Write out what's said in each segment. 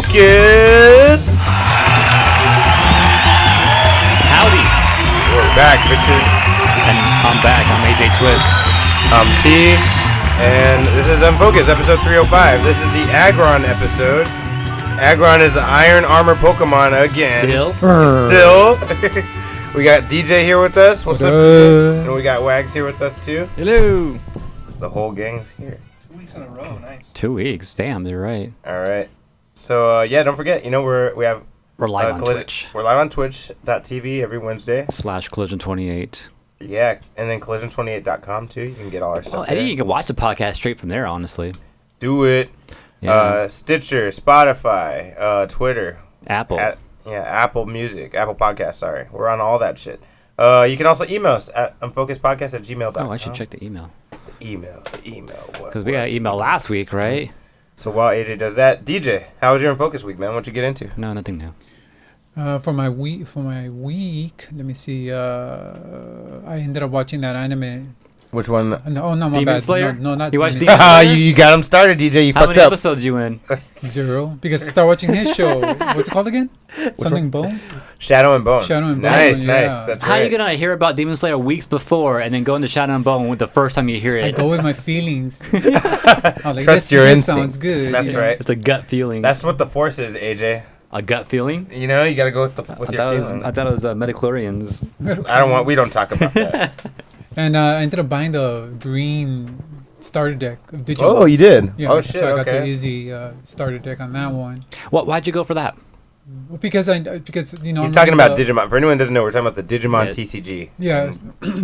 Unfocused. Howdy. We're back, bitches. And I'm back. I'm AJ Twist. I'm T. And this is Unfocused, episode 305. This is the Aggron episode. Aggron is the Iron Armor Pokemon again. Still. We got DJ here with us. What's up, DJ? And we got Wags here with us, too. Hello. The whole gang's here. 2 weeks in a row. Nice. 2 weeks. Damn, you're right. All right. So, don't forget, we're live on Twitch. Twitch. We're live on Twitch.tv every Wednesday. /Collision28. Yeah, and then collision28.com, too. You can get all our stuff Well, I there. think you can watch the podcast straight from there, honestly. Do it. Yeah. Stitcher, Spotify, Twitter. Apple. Apple Music, Apple Podcast, sorry. We're on all that shit. You can also email us at unfocusedpodcast@gmail.com. Oh, I should check the email. The email. Because we got an email last week, right? So while AJ does that, DJ, how was your Unfocused week, man? What'd you get into? No, nothing new. For my week, let me see. I ended up watching that anime. Which one? No, my Demon bad. Slayer? No, not You watched Demon Demon Slayer. Slayer? you got him started, DJ. You How fucked many up. episodes you in? 0. Because start watching his show. What's it called again? Something Bone? Shadow and Bone. Shadow and Bone, Nice, yeah. nice. That's How are you right. going to hear about Demon Slayer weeks before and then go into Shadow and Bone with the first time you hear I it? go with my feelings. I'm like, Trust your this instincts. sounds good. That's right. It's a gut feeling. That's what the Force is, AJ. A gut feeling? You gotta go with your feeling. I thought it was midichlorians. We don't talk about that. And I ended up buying the green starter deck of Digimon. Oh, you did? Yeah, Oh, shit, so I got the okay. Izzy starter deck on that one. Why'd you go for that? Well, because He's I'm talking about running Digimon. For anyone who doesn't know, we're talking about the Digimon Yeah. TCG. Yeah,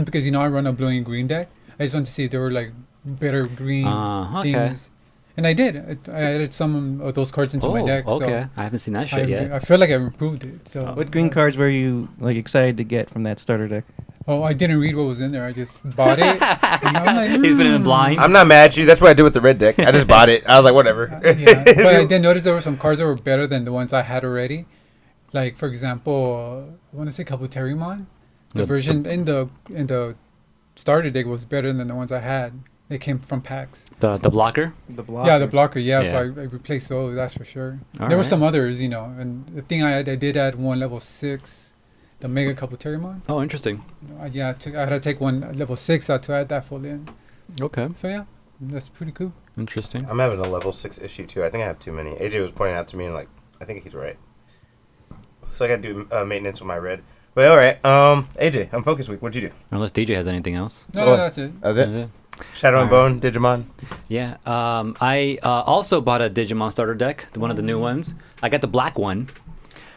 because I run a blue and green deck. I just wanted to see if there were like better green Okay. things, and I did. I added some of those cards into my deck. Okay. I haven't seen that shit yet. I feel like I've improved it. So What green cards were you excited to get from that starter deck? Oh, I didn't read what was in there. I just bought it. And I'm like, He's been in blind. I'm not mad at you. That's what I did with the red deck. I just bought it. I was like, whatever. Yeah, but I did notice there were some cards that were better than the ones I had already. Like for example, I want to say Kabuterimon. The version in the starter deck was better than the ones I had. They came from packs. The blocker? The block. Yeah, the blocker. Yeah, so Yeah. I replaced those. That's for sure. All There were right. some others, and the thing I did add one level 6, the Mega Kabuterimon. Oh, interesting. I had to take one level 6 out to add that full in. Okay. So yeah, that's pretty cool. Interesting. I'm having a level 6 issue too. I think I have too many. AJ was pointing out to me and I think he's right. So I gotta do maintenance with my red. But all right, AJ, Unfocused week. What'd you do? Unless DJ has anything else. No, that's it. That was it. Yeah. Shadow and Bone, Digimon. Yeah. I also bought a Digimon starter deck, one of the new ones. I got the black one.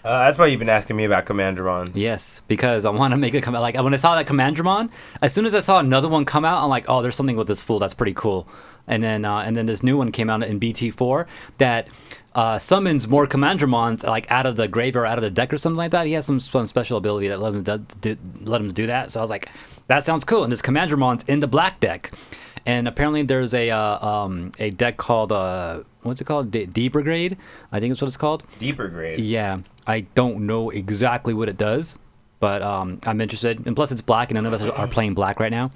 That's why you've been asking me about Commandromons. Yes, because I want to make it come out. Like when I saw that Commandromon, as soon as I saw another one come out, I'm like, oh, there's something with this fool that's pretty cool. And then this new one came out in BT4 that summons more Commandromons like out of the grave or out of the deck or something like that. He has some special ability that let him do that. So I was like, that sounds cool. And this Commandromon's in the black deck. And apparently there's a deck called what's it called? D Brigade, I think that's what it's called. Deeper grade. Yeah, I don't know exactly what it does, but I'm interested. And plus, it's black, and none of us are playing black right now.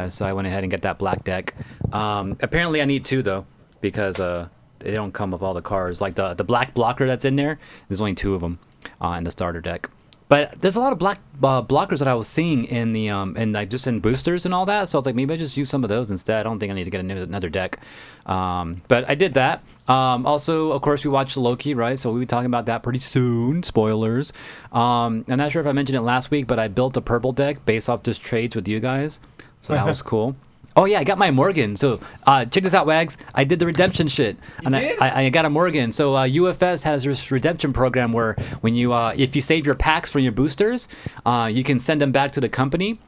So I went ahead and get that black deck. Apparently, I need 2 though, because they don't come with all the cards. Like the black blocker that's in there, there's only 2 of them in the starter deck. But there's a lot of black blockers that I was seeing in the just in boosters and all that. So I was like, maybe I just use some of those instead. I don't think I need to get another deck. But I did that. Also, of course, we watched Loki, right? So we'll be talking about that pretty soon. Spoilers. I'm not sure if I mentioned it last week, but I built a purple deck based off just trades with you guys. So that was cool. Oh yeah, I got my Morgan. So check this out, Wags. I did the redemption shit, and I got a Morgan. So UFS has this redemption program where when you if you save your packs from your boosters, you can send them back to the company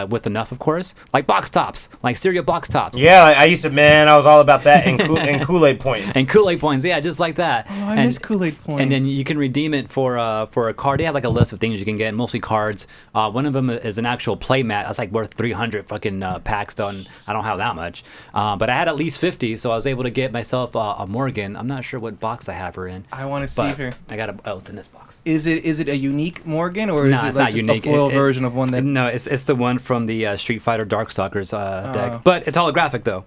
with enough, of course, like box tops, like cereal box tops. Yeah, I used to, I was all about that and Kool-Aid points. And Kool-Aid points, yeah, just like that. Oh, I miss Kool-Aid points. And then you can redeem it for a card. They have like a list of things you can get, mostly cards. One of them is an actual play mat. That's like worth 300 fucking packs though. And I don't have that much, but I had at least 50, so I was able to get myself a Morgan. I'm not sure what box I have her in. I want to see her. I got it's in this box. Is it a unique Morgan or No, is it it's like not just unique. a foil version of one that? No, it's the one from the Street Fighter Darkstalkers deck, but it's holographic though.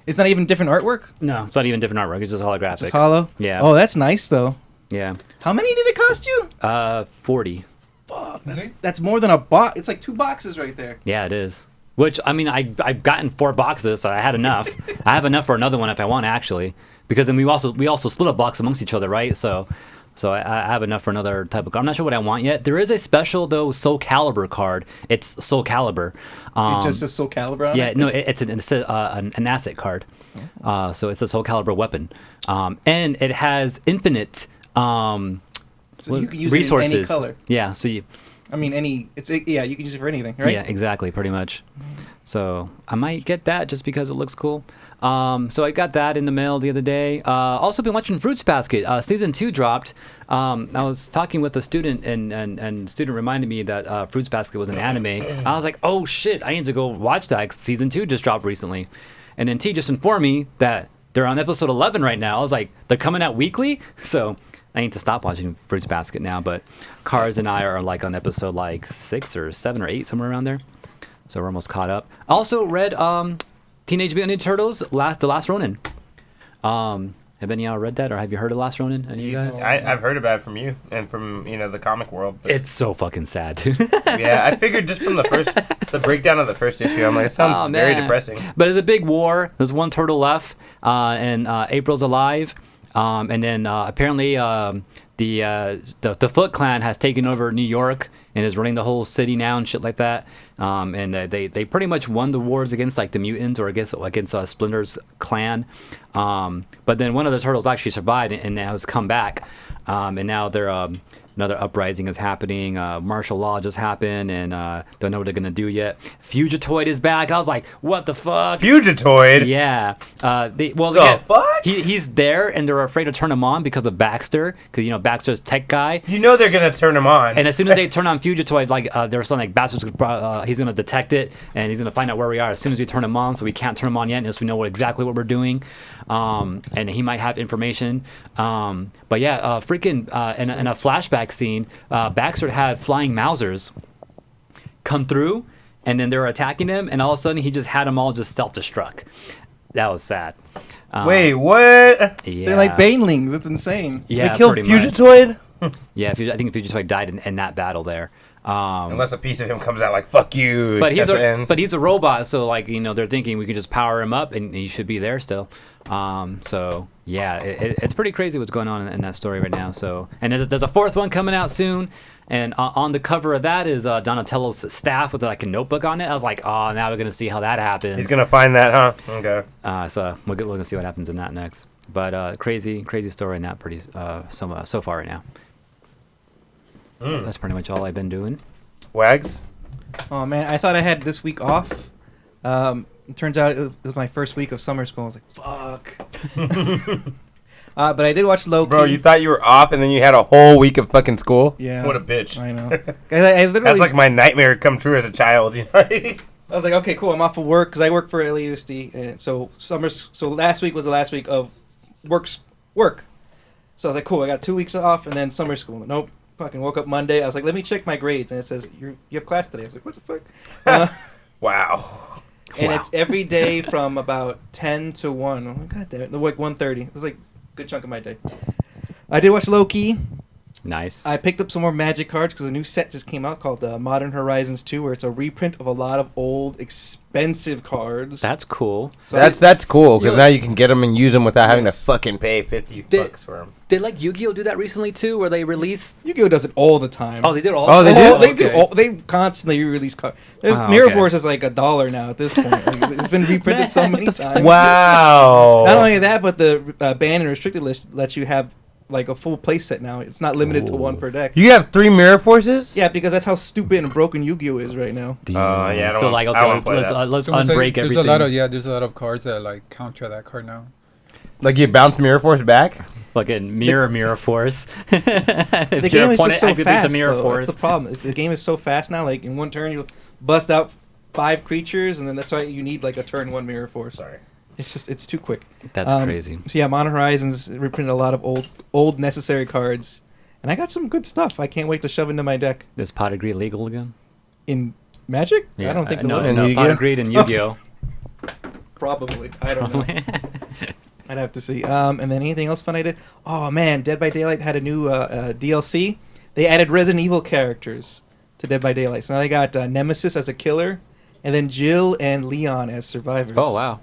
It's not even different artwork. No, it's not even different artwork. It's just holographic. It's hollow. Yeah. Oh, that's nice though. Yeah. How many did it cost you? 40. Fuck, Is that's more than a box. It's like 2 boxes right there. Yeah, it is. Which, I mean, I've gotten 4 boxes, so I had enough. I have enough for another one if I want, actually. Because then we also split a box amongst each other, right? So I have enough for another type of card. I'm not sure what I want yet. There is a special, though, Soul Calibur card. It's Soul Calibur. It just says Soul Calibur on Yeah, it? no, it's an asset card. So it's a Soul Calibur weapon. And it has infinite So you can use resources. it in any color. Yeah, so you... I mean, yeah, you can use it for anything, right? Yeah, exactly, pretty much. So I might get that just because it looks cool. So I got that in the mail the other day. Also been watching Fruits Basket. Season 2 dropped. I was talking with a student, and student reminded me that Fruits Basket was an anime. I was like, oh shit, I need to go watch that. 'Cause Season 2 just dropped recently. And then T just informed me that they're on episode 11 right now. I was like, they're coming out weekly? So I need to stop watching Fruits Basket now, but Cars and I are like on episode like 6 or 7 or 8, somewhere around there. So we're almost caught up. Also read Teenage Mutant Ninja Turtles, The Last Ronin. Have any of y'all read that, or have you heard of Last Ronin? Any of you guys? I've heard about it from you and from the comic world. But It's so fucking sad, dude. yeah, I figured just from the breakdown of the first issue, I'm like, it sounds very depressing. But it's a big war. There's one turtle left, and April's alive. And then apparently the Foot Clan has taken over New York and is running the whole city now and shit like that. And they pretty much won the wars against like the mutants or against Splinter's clan. But then one of the turtles actually survived and now has come back. And now they're another uprising is happening. Martial law just happened, and don't know what they're gonna do yet. Fugitoid is back. I was like, what the fuck? Fugitoid? Yeah. Fuck? He's there, and they're afraid to turn him on because of Baxter, because Baxter's tech guy. You know they're gonna turn him on. And as soon as they turn on Fugitoid, like there's something like Baxter's, he's gonna detect it, and he's gonna find out where we are as soon as we turn him on. So we can't turn him on yet unless we know exactly what we're doing. And he might have information. But yeah, freaking in a flashback scene, Baxter had flying Mausers come through, and then they were attacking him, and all of a sudden he just had them all just self-destruct. That was sad. Wait, what? Yeah. They're like banelings. It's insane. Yeah, They killed pretty much. Fugitoid? Yeah, I think Fugitoid died in that battle there. Unless a piece of him comes out like, fuck you. But he's at the end. he's a robot, so like they're thinking we can just power him up and he should be there still. So yeah, it's pretty crazy what's going on in that story right now. So and there's a 4th one coming out soon, and on the cover of that is Donatello's staff with like a notebook on it. I was like, oh, now we're gonna see how that happens. He's gonna find that, huh? Okay. So we're gonna see what happens in that next. But crazy story in that pretty so far right now. That's pretty much all I've been doing. Wags? Oh man, I thought I had this week off. It turns out it was my first week of summer school. I was like, fuck. But I did watch Loki. Bro, you thought you were off and then you had a whole week of fucking school? Yeah. What a bitch. I know. I literally. That's like my nightmare come true as a child. I was like, okay, cool. I'm off of work because I work for LAUSD, and so last week was the last week of work. So I was like, cool. I got 2 weeks off and then summer school. Nope. Fucking woke up Monday. I was like, let me check my grades, and it says you have class today. I was like, what the fuck? Wow. And it's every day from about 10 to 1. Oh, God damn it. Like 1:30. It was like a good chunk of my day. I did watch Loki. Nice. I picked up some more Magic cards because a new set just came out called Modern Horizons 2, where it's a reprint of a lot of old, expensive cards. That's cool. So That's cool because Yo. now you can get them and use them without having to Yes. fucking pay $50 Did- for them. Did like Yu-Gi-Oh do that recently too, where they released? Yu-Gi-Oh does it all the time. Oh, they did all. Oh, they Oh, do? they do. Okay. They constantly release cards. There's Oh, Mirror okay. Force is like $1 now at this point. Like, it's been reprinted so Man, many what the times. Wow. Not only that, but the banned and restricted list lets you have like a full play set now. It's not limited to Ooh. one per deck. You have 3 Mirror Forces? Yeah, because that's how stupid and broken Yu-Gi-Oh is right now. Yeah, I don't So want- like, I okay, don't wanna play that. let's Someone said unbreak there's everything. there's a lot of cards that like counter that card now. Like you bounce Mirror Force back? Fucking mirror force. The game is just so fast. It's a mirror Though. force. That's the problem. The game is so fast now. Like in one turn, you bust out 5 creatures, and then that's why you need like a turn 1 Mirror Force. Sorry. It's too quick. That's crazy. So yeah, Modern Horizons reprinted a lot of old necessary cards, and I got some good stuff. I can't wait to shove into my deck. Is pot of greed legal again? In Magic? I don't think no, the In no, pot Yu-Gi-Oh? of greed and Yu-Gi-Oh. Probably. I don't know. I'd have to see. And then anything else fun I did? Oh man, Dead by Daylight had a new DLC. They added Resident Evil characters to Dead by Daylight. So now they got Nemesis as a killer, and then Jill and Leon as survivors. Oh wow.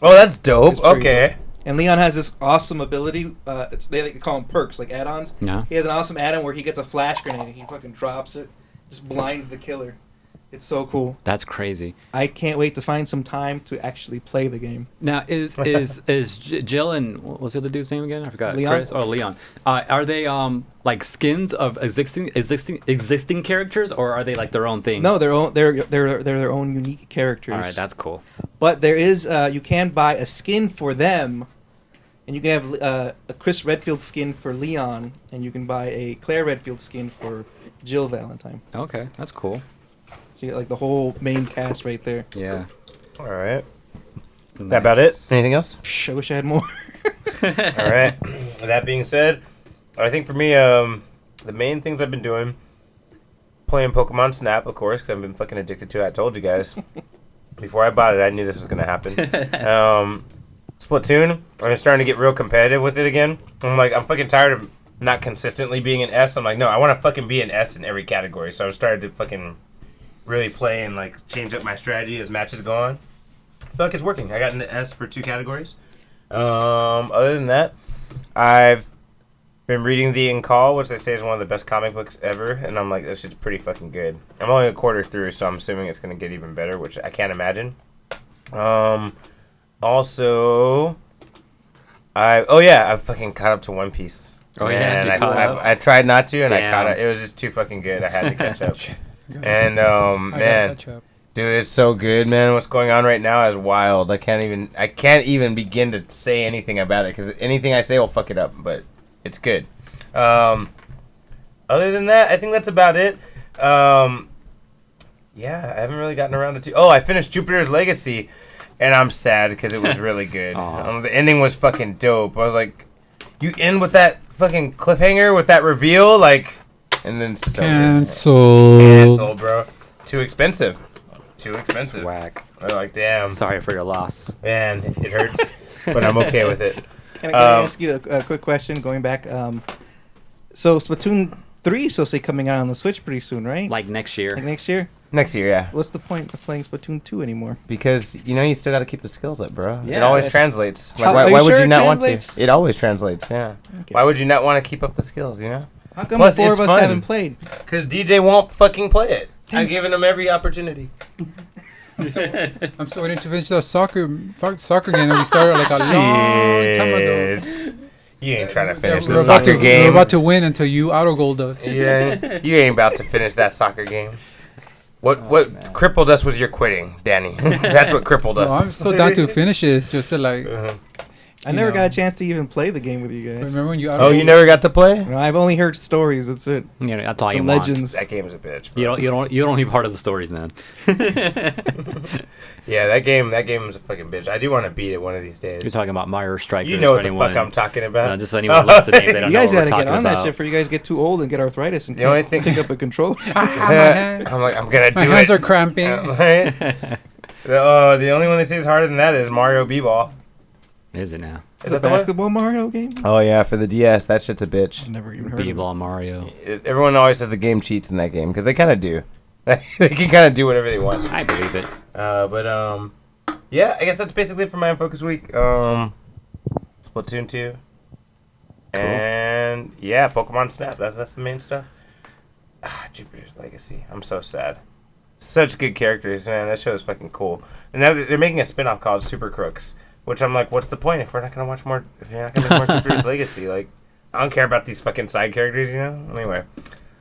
Oh, that's dope. It's pretty Okay. dope. And Leon has this awesome ability. They call them perks, like add-ons. Yeah. He has an awesome add-on where he gets a flash grenade and he fucking drops it, just blinds the killer. It's so cool. That's crazy. I can't wait to find some time to actually play the game. Now is Jill and what's the other dude's name again? I forgot. Leon? Chris? Oh, Leon. Are they like skins of existing characters, or are they like their own thing? No, they're their own unique characters. All right, that's cool. But there is you can buy a skin for them, and you can have a Chris Redfield skin for Leon, and you can buy a Claire Redfield skin for Jill Valentine. Okay, that's cool. So you get like the whole main cast right there. Yeah. All right. That about it? Anything else? Psh, I wish I had more. All right. With that being said, I think for me, the main things I've been doing, playing Pokemon Snap, of course, because I've been fucking addicted to it. I told you guys. Before I bought it, I knew this was going to happen. Splatoon, I'm starting to get real competitive with it again. I'm fucking tired of not consistently being an S. I'm like, no, I want to fucking be an S in every category. So I've started to fucking really play and like change up my strategy as matches go on. I feel like it's working. I got an S for 2 categories. Other than that, I've been reading The In-Call, which they say is one of the best comic books ever, and I'm like, that shit's pretty fucking good. I'm only a quarter through, so I'm assuming it's going to get even better, which I can't imagine. Also, I fucking caught up to One Piece. Oh, yeah? And You caught up? I tried not to, and I Damn. caught up. It was just too fucking good. I had to catch up. And, I gotta man, catch up. dude, it's so good, man. What's going on right now is wild. I can't even begin to say anything about it, because anything I say will fuck it up, but it's good. Other than that, I think that's about it. Yeah, I haven't really gotten around to I finished Jupiter's Legacy, and I'm sad because it was really good. The ending was fucking dope. I was like, you end with that fucking cliffhanger, with that reveal, like, and then so Cancel, bro. Too expensive. Whack. I'm like, damn. Sorry for your loss. Man, it hurts, but I'm okay with it. Can I ask you a quick question going back? So Splatoon 3 is supposed to be coming out on the Switch pretty soon, right? Like next year. Like next year? Next year, yeah. What's the point of playing Splatoon 2 anymore? Because, you still got to keep the skills up, bro. Yeah, it always yes. translates. How- Like, are why you would sure you it not want translates? to? It always translates, yeah. Okay. Why would you not want to keep up the skills, How come Plus, the four it's of us fun. haven't played? Because DJ won't fucking play it. I've given him every opportunity. I'm so waiting to finish the soccer game that we started like a long time ago. Shit. You ain't trying to finish We're the about soccer to- game. We're about to win until you auto-gold us. Yeah, you ain't about to finish that soccer game. What crippled us was your quitting, Danny. That's what crippled us. No, I'm so down to finish it. It's just to like. I never got a chance to even play the game with you guys. Remember when you? Oh, you never got to play? No, I've only heard stories. That's it. Yeah, that's all The you legends. That game is a bitch. Bro. want. You don't need part of the stories, man. Yeah, that game is a fucking bitch. I do want to beat it one of these days. You're talking about Mario Strikers. You know for what the anyone, fuck I'm talking about. just so anyone lets the name, they don't You guys know what gotta we're get talking on that about. shit before you guys get too old and get arthritis and The only can't thing- pick up a controller. hands. I'm like, I'm gonna do My it. hands are cramping. Right? The only one they say is harder than that is Mario B-Ball. Is it now? Is it a basketball Mario game? Oh yeah, for the DS, that shit's a bitch. I've never even heard of it. B-ball Mario. Everyone always says the game cheats in that game because they kind of do. They can kind of do whatever they want. I believe it. Yeah, I guess that's basically it for my Unfocused week. Splatoon 2. Cool. And yeah, Pokemon Snap. That's the main stuff. Jupiter's Legacy. I'm so sad. Such good characters, man. That show is fucking cool. And now they're making a spin-off called Super Crooks, which I'm like, what's the point if we're not gonna watch more? If you're not gonna make more Jupiter's Legacy, like, I don't care about these fucking side characters, Anyway,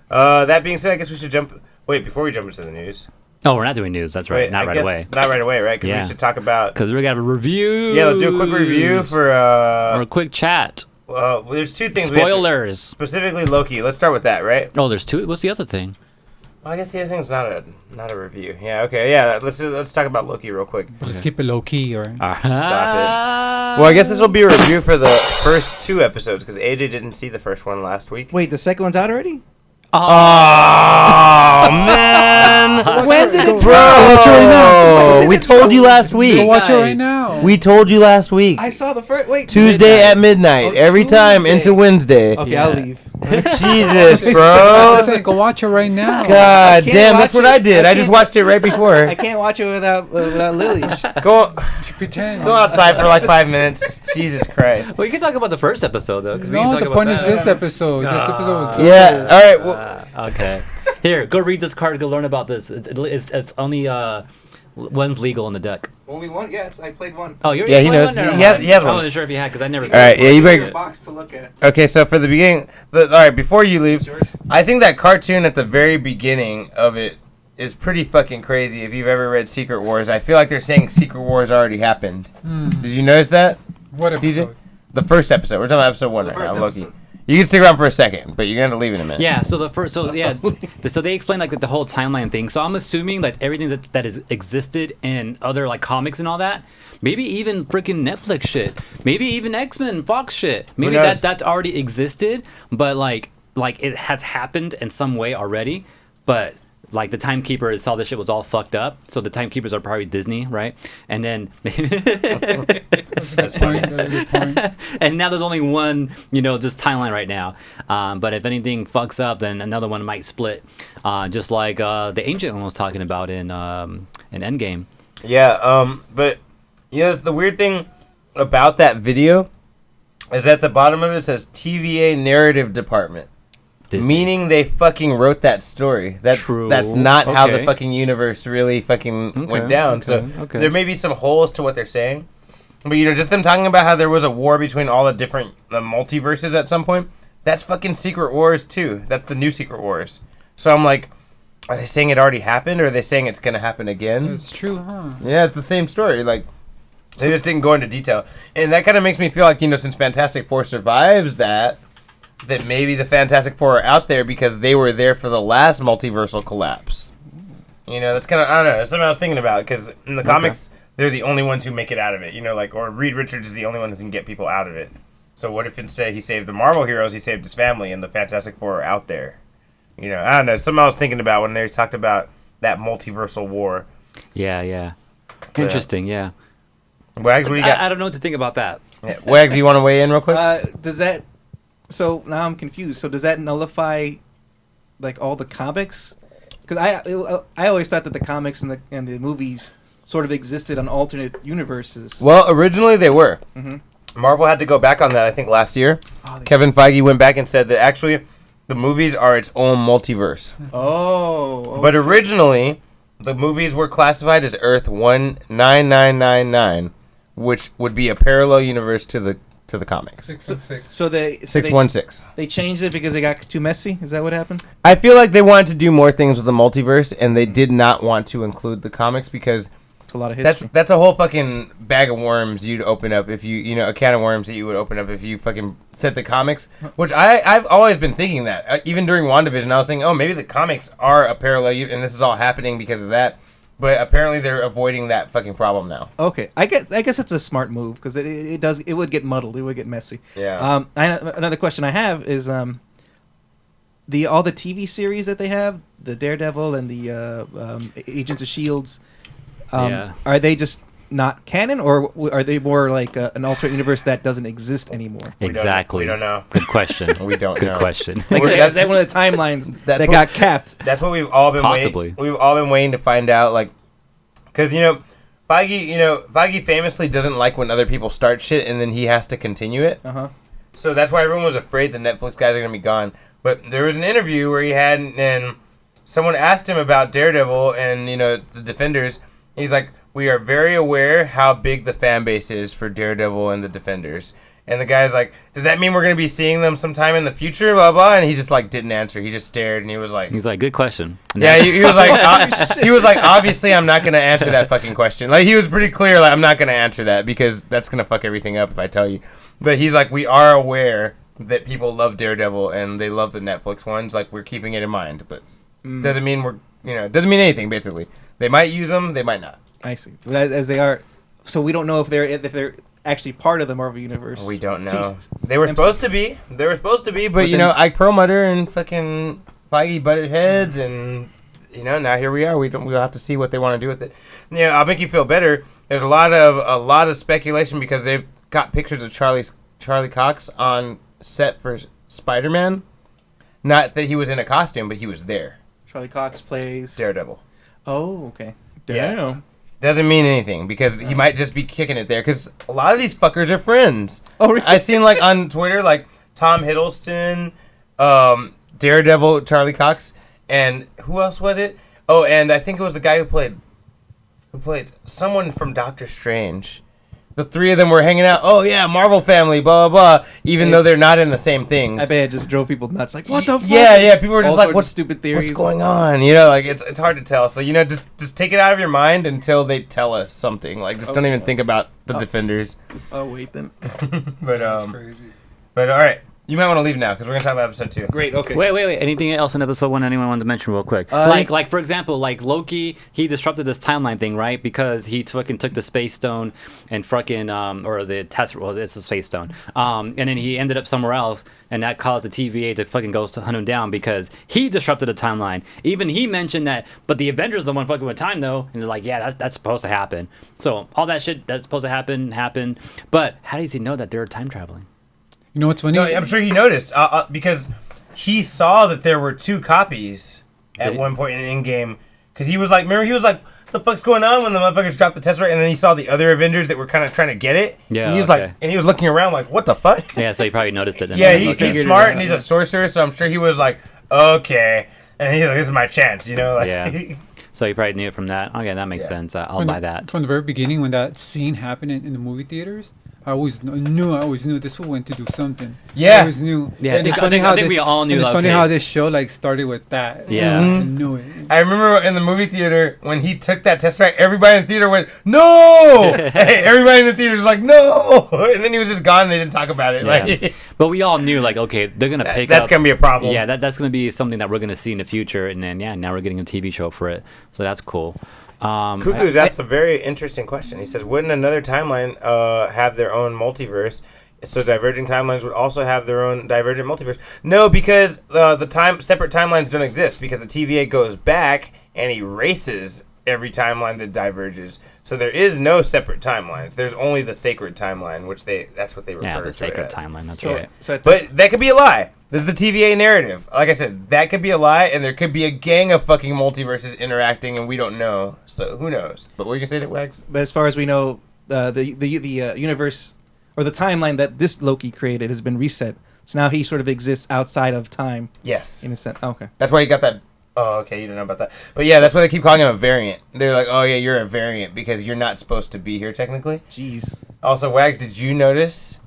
that being said, I guess we should jump. Wait, before we jump into the news. Oh, we're not doing news. That's right. Wait, Not I right guess away. Not right away, right? Because Yeah. we should talk about. Because we got a review. Yeah, let's do a quick review for. Or a quick chat. There's two things. We have to- Spoilers. specifically Loki. Let's start with that, right? Oh, there's two. What's the other thing? Well, I guess the other thing's not a review. Yeah. Okay. Yeah. Let's talk about Loki real quick. Let's keep it low key, or Stop it. Well, I guess this will be a review for the first 2 episodes because AJ didn't see the first one last week. Wait, the second one's out already? Oh man! When When did it Bro, watch it right now. we told you last Go week. watch it right now. We told you last week. I saw the first. Wait. Tuesday at midnight. Oh, Every time Tuesday. into Wednesday. Okay, Yeah. I'll leave. Jesus, I'm bro. saying, go watch it right now. God can't damn, that's watch what it. I did. I I just can't- watched it right before. I can't watch it without Lily. Go Pretend. go outside for like 5 minutes. Jesus Christ. Well, you can talk about the first episode though. 'Cause we can No, talk the about point is that. this episode. This episode was Yeah. All right. Well, Okay. Here, go read this card. Go learn about this. It's only one's legal in the deck. Only one? Yeah, I played one. Oh, you're Yeah, he playing knows. one? Never He has- mind. he has I one. wasn't sure if you had because I never. All right, yeah, you better- A box to look at. okay, so for the beginning, all right, before you leave, Yours? I think that cartoon at the very beginning of it is pretty fucking crazy. If you've ever read Secret Wars, I feel like they're saying Secret Wars already happened. Did you notice that? What DJ? episode? The first episode. We're talking about episode 1 The right first now, Loki. episode. You can stick around for a second, but you're gonna have to leave in a minute. Yeah. So the first. So yeah. So they explained like the whole timeline thing. So I'm assuming that everything that has existed in other like comics and all that. Maybe even freaking Netflix shit. Maybe even X-Men, Fox shit. Maybe knows? that's already existed, but like it has happened in some way already. But like the timekeepers saw this shit was all fucked up, so the timekeepers are probably Disney, right? And then That's a good point. That's a good point. and now there's only one, just timeline right now. But if anything fucks up, then another one might split, just like the ancient one was talking about in Endgame. Yeah, but the weird thing about that video is at the bottom of it says TVA narrative department. Disney. Meaning they fucking wrote that story. That's True. that's not how the Okay. fucking universe really fucking went Okay, down. okay, So okay. there may be some holes to what they're saying. But just them talking about how there was a war between all the different multiverses at some point. That's fucking Secret Wars too. That's the new Secret Wars. So I'm like, are they saying it already happened, or are they saying it's gonna happen again? That's true, huh? Yeah, it's the same story. Like, they just didn't go into detail. And that kind of makes me feel like, since Fantastic Four survives that maybe the Fantastic Four are out there because they were there for the last multiversal collapse. That's kind of, I don't know, that's something I was thinking about, because in the comics, they're the only ones who make it out of it. Or Reed Richards is the only one who can get people out of it. So what if instead he saved the Marvel heroes, he saved his family, and the Fantastic Four are out there? I don't know, something I was thinking about when they talked about that multiversal war. Yeah. Interesting. Yeah. Wags, what do you got? I don't know what to think about that. Yeah. Wags, you want to weigh in real quick? Does that? So now I'm confused. So does that nullify, like, all the comics? Because I always thought that the comics and the movies sort of existed on alternate universes. Well, originally they were. Mhm. Marvel had to go back on that, I think, last year. Oh, Kevin Feige went back and said that actually the movies are its own multiverse. Oh. But originally, the movies were classified as Earth 19999, which would be a parallel universe to the comics. 616. So 616. they changed it because they got too messy. Is that what happened? I feel like they wanted to do more things with the multiverse, and they did not want to include the comics because It's a lot of history. that's a whole fucking bag of worms you'd open up if you a can of worms that you would open up if you fucking said the comics. Which I've always been thinking that. Even during WandaVision, I was thinking, oh, maybe the comics are a parallel, and this is all happening because of that. But apparently they're avoiding that fucking problem now. Okay, I guess it's a smart move because it would get muddled, it would get messy. Yeah. Another question I have is all the TV series that they have, the Daredevil and the Agents of Shields, Yeah. are they just not canon, or are they more like an alternate universe that doesn't exist anymore? Exactly. We don't know. Good question. We don't Good know. question. Like Well, is that one of the timelines that's that what- got capped? That's what we've all been Possibly. waiting. We've all been waiting to find out, like, because Feige famously doesn't like when other people start shit and then he has to continue it. So that's why everyone was afraid the Netflix guys are gonna be gone. But there was an interview where he had, and someone asked him about Daredevil and the Defenders. He's like, we are very aware how big the fan base is for Daredevil and the Defenders. And the guy's like, does that mean we're going to be seeing them sometime in the future, blah, blah? And he just, didn't answer. He just stared, and he was like... He's like, good question. Yeah, he was like, he was like, obviously I'm not going to answer that fucking question. Like, he was pretty clear, I'm not going to answer that because that's going to fuck everything up if I tell you. But he's like, we are aware that people love Daredevil and they love the Netflix ones. Like, we're keeping it in mind. But doesn't mean doesn't mean anything, basically. They might use them, they might not. I see. But as they are, so we don't know if they're actually part of the Marvel universe. We don't know. See, They were MC supposed to be. But then- Ike Perlmutter and fucking Feige butted heads, and now here we are. We'll have to see what they want to do with it. Yeah, I'll make you feel better. There's a lot of speculation because they've got pictures of Charlie Cox on set for Spider-Man. Not that he was in a costume, but he was there. Charlie Cox plays Daredevil. Oh, okay. Yeah. Damn. Doesn't mean anything because he might just be kicking it there because a lot of these fuckers are friends. Oh, really? I've seen like on Twitter like Tom Hiddleston, Daredevil, Charlie Cox, and who else was it? Oh, and I think it was the guy who played someone from Doctor Strange. The three of them were hanging out. Oh yeah, Marvel family, blah blah blah. Even though they're not in the same things. I bet it just drove people nuts. Like, what the fuck? Yeah. People were just All like, sorts "What's of stupid theories? What's going on?" You know, like it's hard to tell. So just take it out of your mind until they tell us something. Like just don't even think about the Defenders. Oh wait, then. But That's crazy. but all right, you might want to leave now because we're gonna talk about episode 2. Great. Okay. Wait. Anything else in episode 1 anyone wanted to mention real quick? Like for example, like Loki, he disrupted this timeline thing, right? Because he fucking took the space stone and fucking or the test. Well, it's a space stone. And then he ended up somewhere else, and that caused the TVA to fucking go to hunt him down because he disrupted the timeline. Even he mentioned that, but the Avengers are the one fucking with time though, and they're like, yeah, that's supposed to happen. So all that shit that's supposed to happen. But how does he know that they're time traveling? You know what's funny? No, I'm sure he noticed because he saw that there were 2 copies at one point in Endgame. Because he was like, remember, he was like, "What the fuck's going on?" when the motherfuckers dropped the Tesseract, and then he saw the other Avengers that were kind of trying to get it. Yeah, and he was okay. like, and he was looking around like, "What the fuck?" Yeah, so he probably noticed it. Yeah, Okay. he's smart and he's a sorcerer, so I'm sure he was like, "Okay," and he's like, "This is my chance," you know? Like, Yeah. So he probably knew it from that. Okay, that makes sense. I'll buy that. From the very beginning, when that scene happened in the movie theaters, I always knew this one went to do something. Yeah. I always knew. Yeah, And I it's think- funny I how think we all knew, and it's like, funny okay. how this show like started with that. Yeah. I knew it. I remember in the movie theater when he took that Tesseract, everybody in the theater went, "No!" Hey, everybody in the theater was like, "No!" And then he was just gone and they didn't talk about it. Yeah. Like, But we all knew, like, okay, they're gonna pick that's up. going to be a problem. Yeah, that's gonna be something that we're gonna see in the future, and then now we're getting a TV show for it, so that's cool. Cuckoo's asked a very interesting question. He says, "Wouldn't another timeline have their own multiverse? So diverging timelines would also have their own divergent multiverse?" No, because separate timelines don't exist because the TVA goes back and erases every timeline that diverges. So there is no separate timelines. There's only the sacred timeline, which that's what they refer to Yeah, the it sacred as. timeline. That's So, right. so at this, But that could be a lie. This is the TVA narrative. Like I said, that could be a lie, and there could be a gang of fucking multiverses interacting, and we don't know. So who knows? But what are you gonna say to Wags? but as far as we know, the universe or the timeline that this Loki created has been reset. So now he sort of exists outside of time Yes. in a sense. Okay. That's why you got that. Oh, okay, you don't know about that. But yeah, that's why they keep calling him a variant. They're like, "Oh yeah, you're a variant because you're not supposed to be here technically." Jeez. Also, Wags, did you notice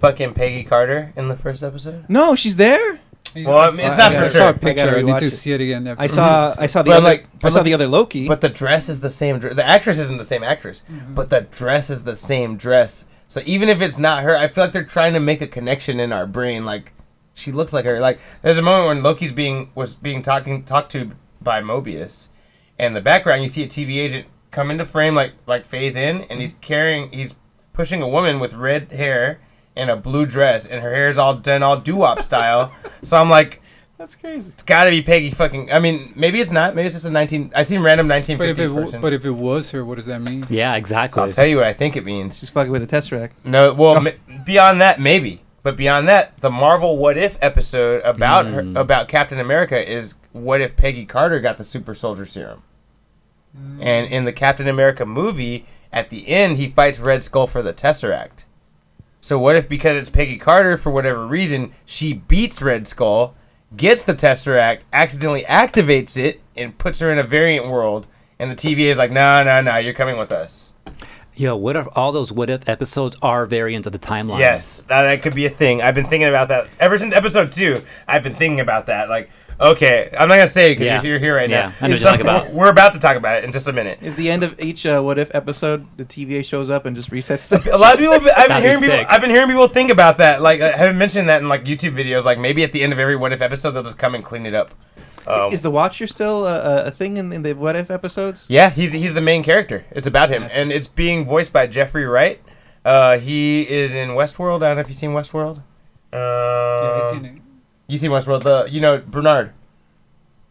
fucking Peggy Carter in the first episode? No, she's there. Well, I mean, it's not for I saw sure. a picture. I need rewatch to it. see it again. After. I saw the But other. like- I but saw look- the other Loki. But the dress is the same. The actress isn't the same actress, but the dress is the same dress. So even if it's not her, I feel like they're trying to make a connection in our brain. Like she looks like her. Like there's a moment when Loki's was being talked to by Mobius, and in the background you see a TV agent come into frame, like phase in, and he's pushing a woman with red hair in a blue dress, and her hair is all done all doo-wop style. So I'm like, That's crazy. it's got to be Peggy fucking. I mean, maybe it's not. Maybe it's just a 19. I've seen random 1950s person. But if it was her, what does that mean? Yeah, So exactly. I'll tell you what I think it means. She's fucking with the Tesseract. No, well, beyond that, maybe. But beyond that, the Marvel What If episode about her, about Captain America is what if Peggy Carter got the super soldier serum? And in the Captain America movie, at the end, he fights Red Skull for the Tesseract. So what if because it's Peggy Carter, for whatever reason, she beats Red Skull, gets the Tesseract, accidentally activates it, and puts her in a variant world, and the TVA is like, no, you're coming with us. Yo, what if all those what if episodes are variants of the timeline? Yes, that could be a thing. I've been thinking about that ever since episode 2. I've been thinking about that. Like, okay, I'm not gonna say it because Yeah. you're here right Yeah, now. I know It's what you're talking something- We're about to talk about it in just a minute. Is the end of each What If episode the TVA shows up and just resets stuff? A lot of people, That'd be sick. I've been hearing people think about that. Like, I haven't mentioned that in like YouTube videos. Like, maybe at the end of every What If episode, they'll just come and clean it up. Is the Watcher still a thing in the What If episodes? Yeah, he's the main character. It's about him, Nice. and it's being voiced by Jeffrey Wright. He is in Westworld. I don't know if you've seen Westworld. Yeah, I've seen it. You seen Westworld? Bernard.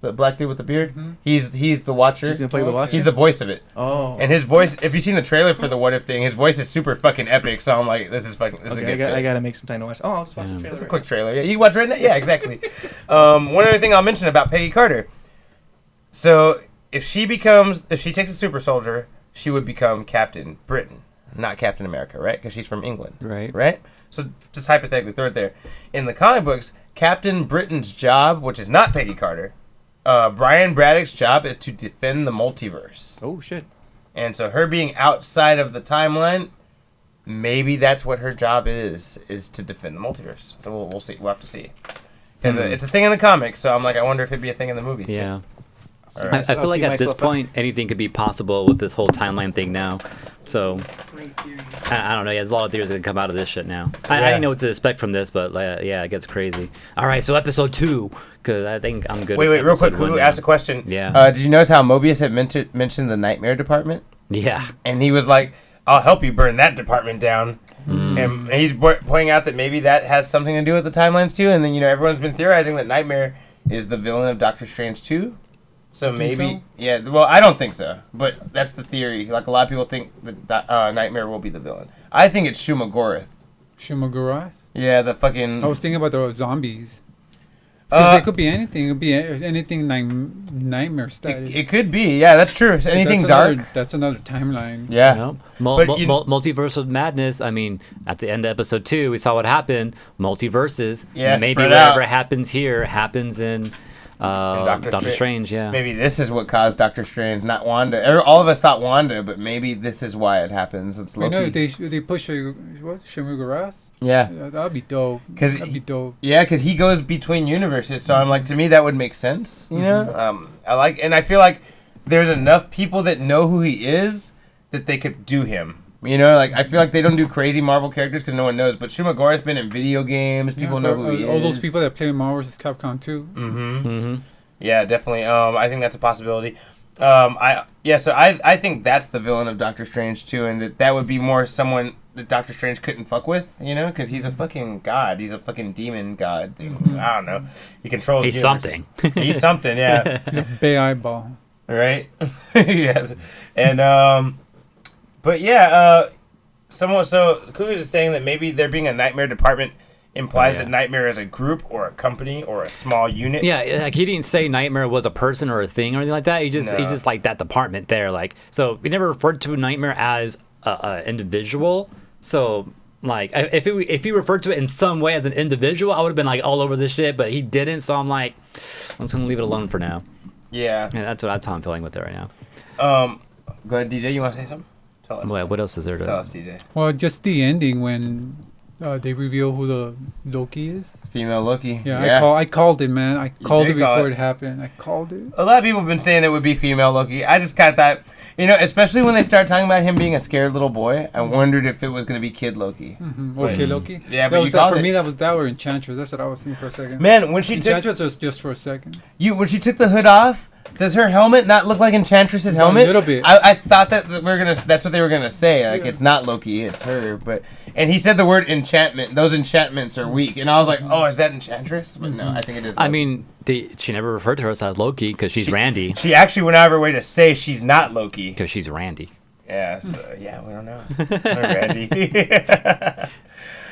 the black dude with the beard. Mhm. He's the Watcher. He's gonna play the Watcher? He's the voice of it. Oh. And his voice, if you've seen the trailer for the What If thing, his voice is super fucking epic. So I'm like, this is a good fit. I gotta make some time to watch. Oh, I'll just watch the trailer. It's a quick trailer. Yeah, you can watch it right now. Yeah, exactly. One other thing I'll mention about Peggy Carter. So if she takes a super soldier, she would become Captain Britain, not Captain America, right? Because she's from England. Right. Right? So just hypothetically, throw it there. In the comic books, Captain Britain's job, which is not Peggy Carter, Brian Braddock's job is to defend the multiverse. Oh shit. And so her being outside of the timeline, maybe that's what her job is to defend the multiverse. So we'll see. We'll have to see. Because it's a thing in the comics, so I'm like, I wonder if it'd be a thing in the movies. Too. Yeah. All right. I feel like at this point, anything could be possible with this whole timeline thing now. So, I don't know. Yeah, there's a lot of theories that can come out of this shit now. I didn't know what to expect from this, but yeah, it gets crazy. All right, so episode 2, because I think I'm good. Wait, real quick. Who asked a question? Yeah. Did you notice how Mobius had mentioned the Nightmare Department? Yeah. And he was like, I'll help you burn that department down. And he's pointing out that maybe that has something to do with the timelines, too. And then, everyone's been theorizing that Nightmare is the villain of Doctor Strange 2. So maybe, yeah. Well, I don't think so, but that's the theory. Like a lot of people think that Nightmare will be the villain. I think it's Shumagorath. Shumagorath? Yeah, the fucking. I was thinking about the zombies. Because it could be anything. It could be anything like nightmare status. It could be. Yeah, that's true. So anything dark. That's another timeline. Yeah. Nope. Multiverse of Madness. I mean, at the end of episode 2, we saw what happened. Multiverses. Yeah, maybe whatever happens here happens in Doctor Strange. Yeah. Maybe this is what caused Doctor Strange, not Wanda. All of us thought Wanda, but maybe this is why it happens. It's Loki. I know if they push Shumagorath. Yeah. That'd be dope. That'd be dope. Yeah, because he goes between universes, so I'm like, to me that would make sense. You know, I feel like there's enough people that know who he is that they could do him. You know, like I feel like they don't do crazy Marvel characters because no one knows. But Shumagorath's been in video games. People know who he is. All those people that play Marvel vs. Capcom 2. Yeah, definitely. I think that's a possibility. So I think that's the villain of Doctor Strange too, and that would be more someone that Doctor Strange couldn't fuck with, because he's a fucking god. He's a fucking demon god. I don't know. He controls. He's something. He's something. Yeah. He's a bay eyeball. Right. Yes. And but yeah. So Cougar's is saying that maybe there being a Nightmare department implies that Nightmare is a group or a company or a small unit. Yeah, like he didn't say Nightmare was a person or a thing or anything like that. He just like that department there. Like, so we never referred to Nightmare as a individual. So like, if he referred to it in some way as an individual, I would have been like all over this shit. But he didn't, so I'm like, I'm just gonna leave it alone for now. Yeah. Yeah, that's how I'm feeling with it right now. Go ahead, DJ. You want to say something? Tell us. What else is there to tell us, DJ? Well, just the ending when they reveal who the Loki is. Female Loki. Yeah. I called it, man. I called it before it happened. I called it. A lot of people have been saying it would be female Loki. I just kind of thought, especially when they start talking about him being a scared little boy, I wondered if it was going to be Kid Loki. Or Kid Loki? Yeah, but for me, that was that or Enchantress. That's what I was thinking for a second. Man, when she Enchantress was just for a second. When she took the hood off, does her helmet not look like Enchantress's helmet? A little bit. I thought that that's what they were gonna say. Like it's not Loki, it's her. And he said the word enchantment. Those enchantments are weak, and I was like, oh, is that Enchantress? But no, I think it is. Loki. I mean, she never referred to herself as Loki because she's Randy. She actually went out of her way to say she's not Loki because she's Randy. Yeah. So yeah, we don't know. Randy. That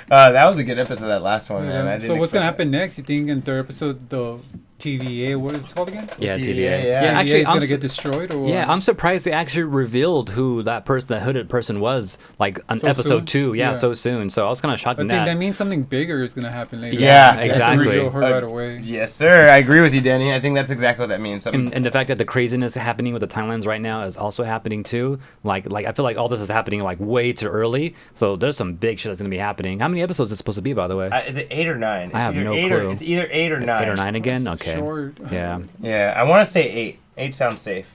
was a good episode. That last one, man. So what's gonna happen next? You think in third episode the TVA, what is it called again? Yeah, TVA. Yeah, actually, it's gonna get destroyed, or what? Yeah, I'm surprised they actually revealed who that hooded person was, like on episode 2. Yeah, so soon. So I was kind of shocked. I think that means something bigger is gonna happen later. Yeah, exactly. Reveal her right away. Yes, sir. I agree with you, Danny. I think that's exactly what that means. And the fact that the craziness happening with the timelines right now is also happening too. Like I feel like all this is happening like way too early. So there's some big shit that's gonna be happening. How many episodes is it supposed to be, by the way? Is it 8 or 9? I have no clue. It's either 8 or 9. 8 or 9 again. Okay. Short. Yeah. Yeah, I want to say 8. 8 sounds safe.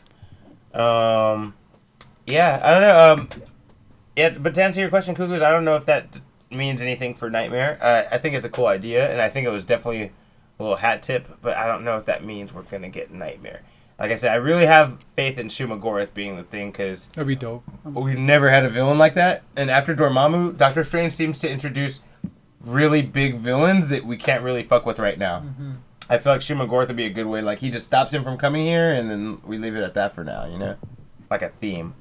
Yeah, I don't know. Yeah, but to answer your question, Cuckoos, I don't know if that means anything for Nightmare. I think it's a cool idea, and I think it was definitely a little hat tip, but I don't know if that means we're going to get Nightmare. Like I said, I really have faith in Shumagorath being the thing, because that'd be dope. We've never had a villain like that, and after Dormammu, Doctor Strange seems to introduce really big villains that we can't really fuck with right now. I feel like Shimagorth would be a good way. Like he just stops him from coming here, and then we leave it at that for now. You know, like a theme.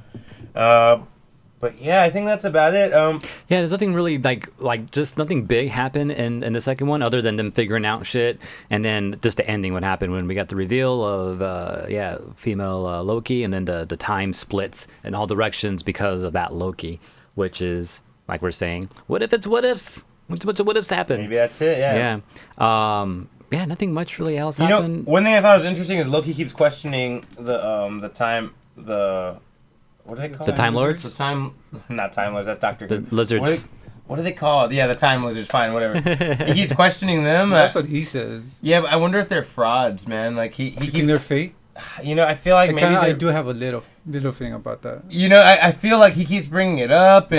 But yeah, I think that's about it. Yeah, there's nothing really like just nothing big happened in the second one other than them figuring out shit, and then just the ending. What happened when we got the reveal of female Loki, and then the time splits in all directions because of that Loki, which is like we're saying, what if it's what ifs? What ifs happen? Maybe that's it. Yeah. Yeah, nothing much really else You happened. know, one thing I thought was interesting is Loki keeps questioning what do they call The it? Time Lords? Not Time Lords. That's Doctor Who. The lizards. What are they called? Yeah, the Time Lizards. Fine, whatever. He keeps questioning them. That's what he says. Yeah, but I wonder if they're frauds, man. Like he You think keeps. they're fake? You know, I feel like maybe I they're- do have a little feeling about that. You know, I feel like he keeps bringing it up